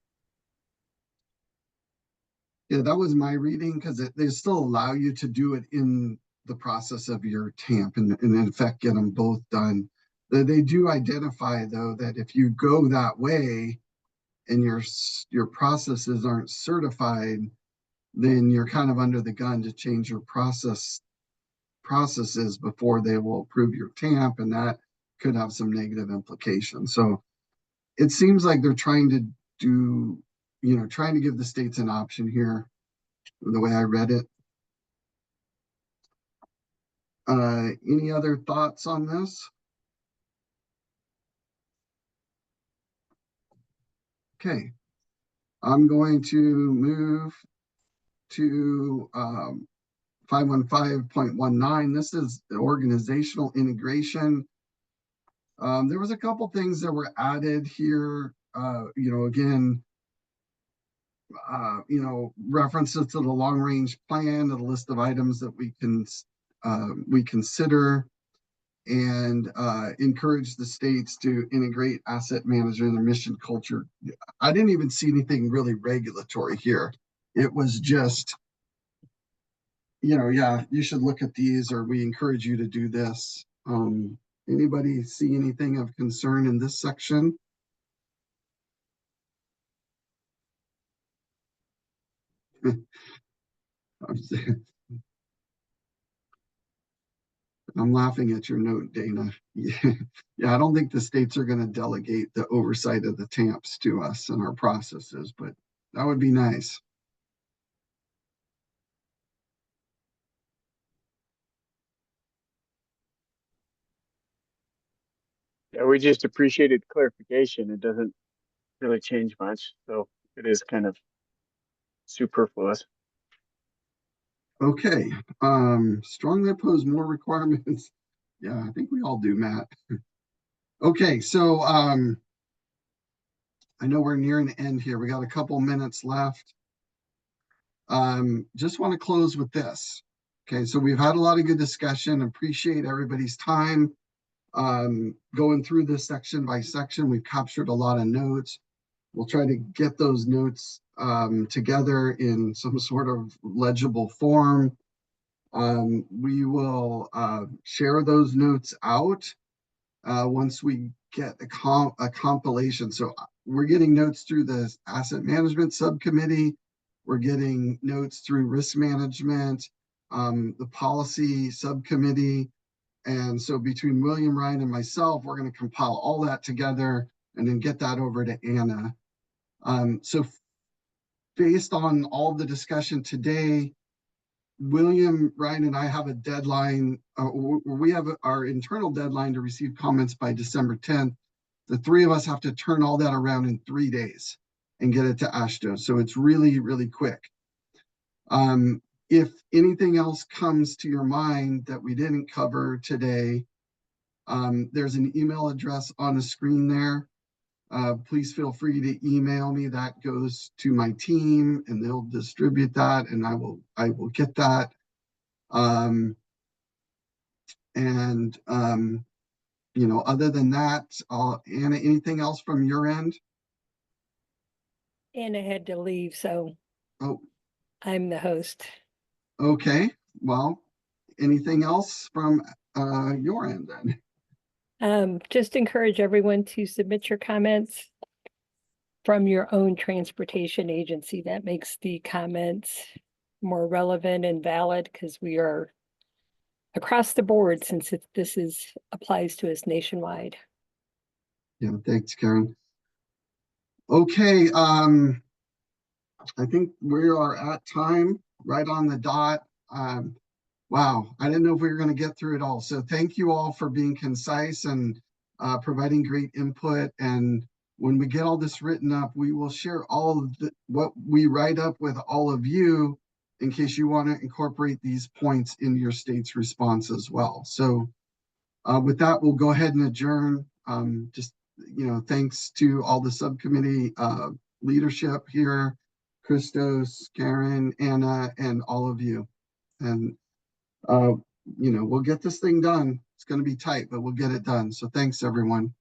Yeah, that was my reading, because they still allow you to do it in the process of your TAMP and in effect get them both done. They do identify, though, that if you go that way and your processes aren't certified, then you're kind of under the gun to change your processes before they will approve your TAMP, and that could have some negative implications. So it seems like they're trying to do, trying to give the states an option here, the way I read it. Any other thoughts on this? Okay, I'm going to move to 515.19. This is organizational integration. There was a couple things that were added here. Again, references to the long-range plan, to the list of items that we consider, and encourage the states to integrate asset management and mission culture. I didn't even see anything really regulatory here. It was just, yeah, you should look at these, or we encourage you to do this. Anybody see anything of concern in this section? I'm laughing at your note, Dana. Yeah, I don't think the states are going to delegate the oversight of the TAMPs to us and our processes, but that would be nice. Yeah, we just appreciated clarification. It doesn't really change much, so it is kind of superfluous. Okay, strongly oppose more requirements. Yeah, I think we all do, Matt. Okay, so I know we're nearing the end here. We got a couple minutes left. Just want to close with this. Okay, so we've had a lot of good discussion. Appreciate everybody's time going through this section by section. We've captured a lot of notes. We'll try to get those notes together in some sort of legible form. We will share those notes out once we get a compilation. So we're getting notes through the asset management subcommittee. We're getting notes through risk management, the policy subcommittee. And so between William, Ryan, and myself, we're going to compile all that together and then get that over to Anna. So based on all the discussion today, William, Ryan, and I have a deadline. We have our internal deadline to receive comments by December 10th. The three of us have to turn all that around in 3 days and get it to AASHTO. So it's really, really quick. If anything else comes to your mind that we didn't cover today, there's an email address on the screen there. Please feel free to email me. That goes to my team and they'll distribute that, and I will get that. Other than that, Anna, anything else from your end? Anna had to leave, so I'm the host. Okay, well, anything else from your end then? Just encourage everyone to submit your comments from your own transportation agency. That makes the comments more relevant and valid because we are across the board, since this applies to us nationwide. Yeah, thanks, Karen. Okay, I think we are at time, right on the dot. Wow, I didn't know if we were going to get through it all. So thank you all for being concise and providing great input. And when we get all this written up, we will share all of what we write up with all of you in case you want to incorporate these points in your state's response as well. So with that, we'll go ahead and adjourn. Thanks to all the subcommittee leadership here, Christos, Karen, Anna, and all of you. And we'll get this thing done. It's going to be tight, but we'll get it done. So thanks, everyone.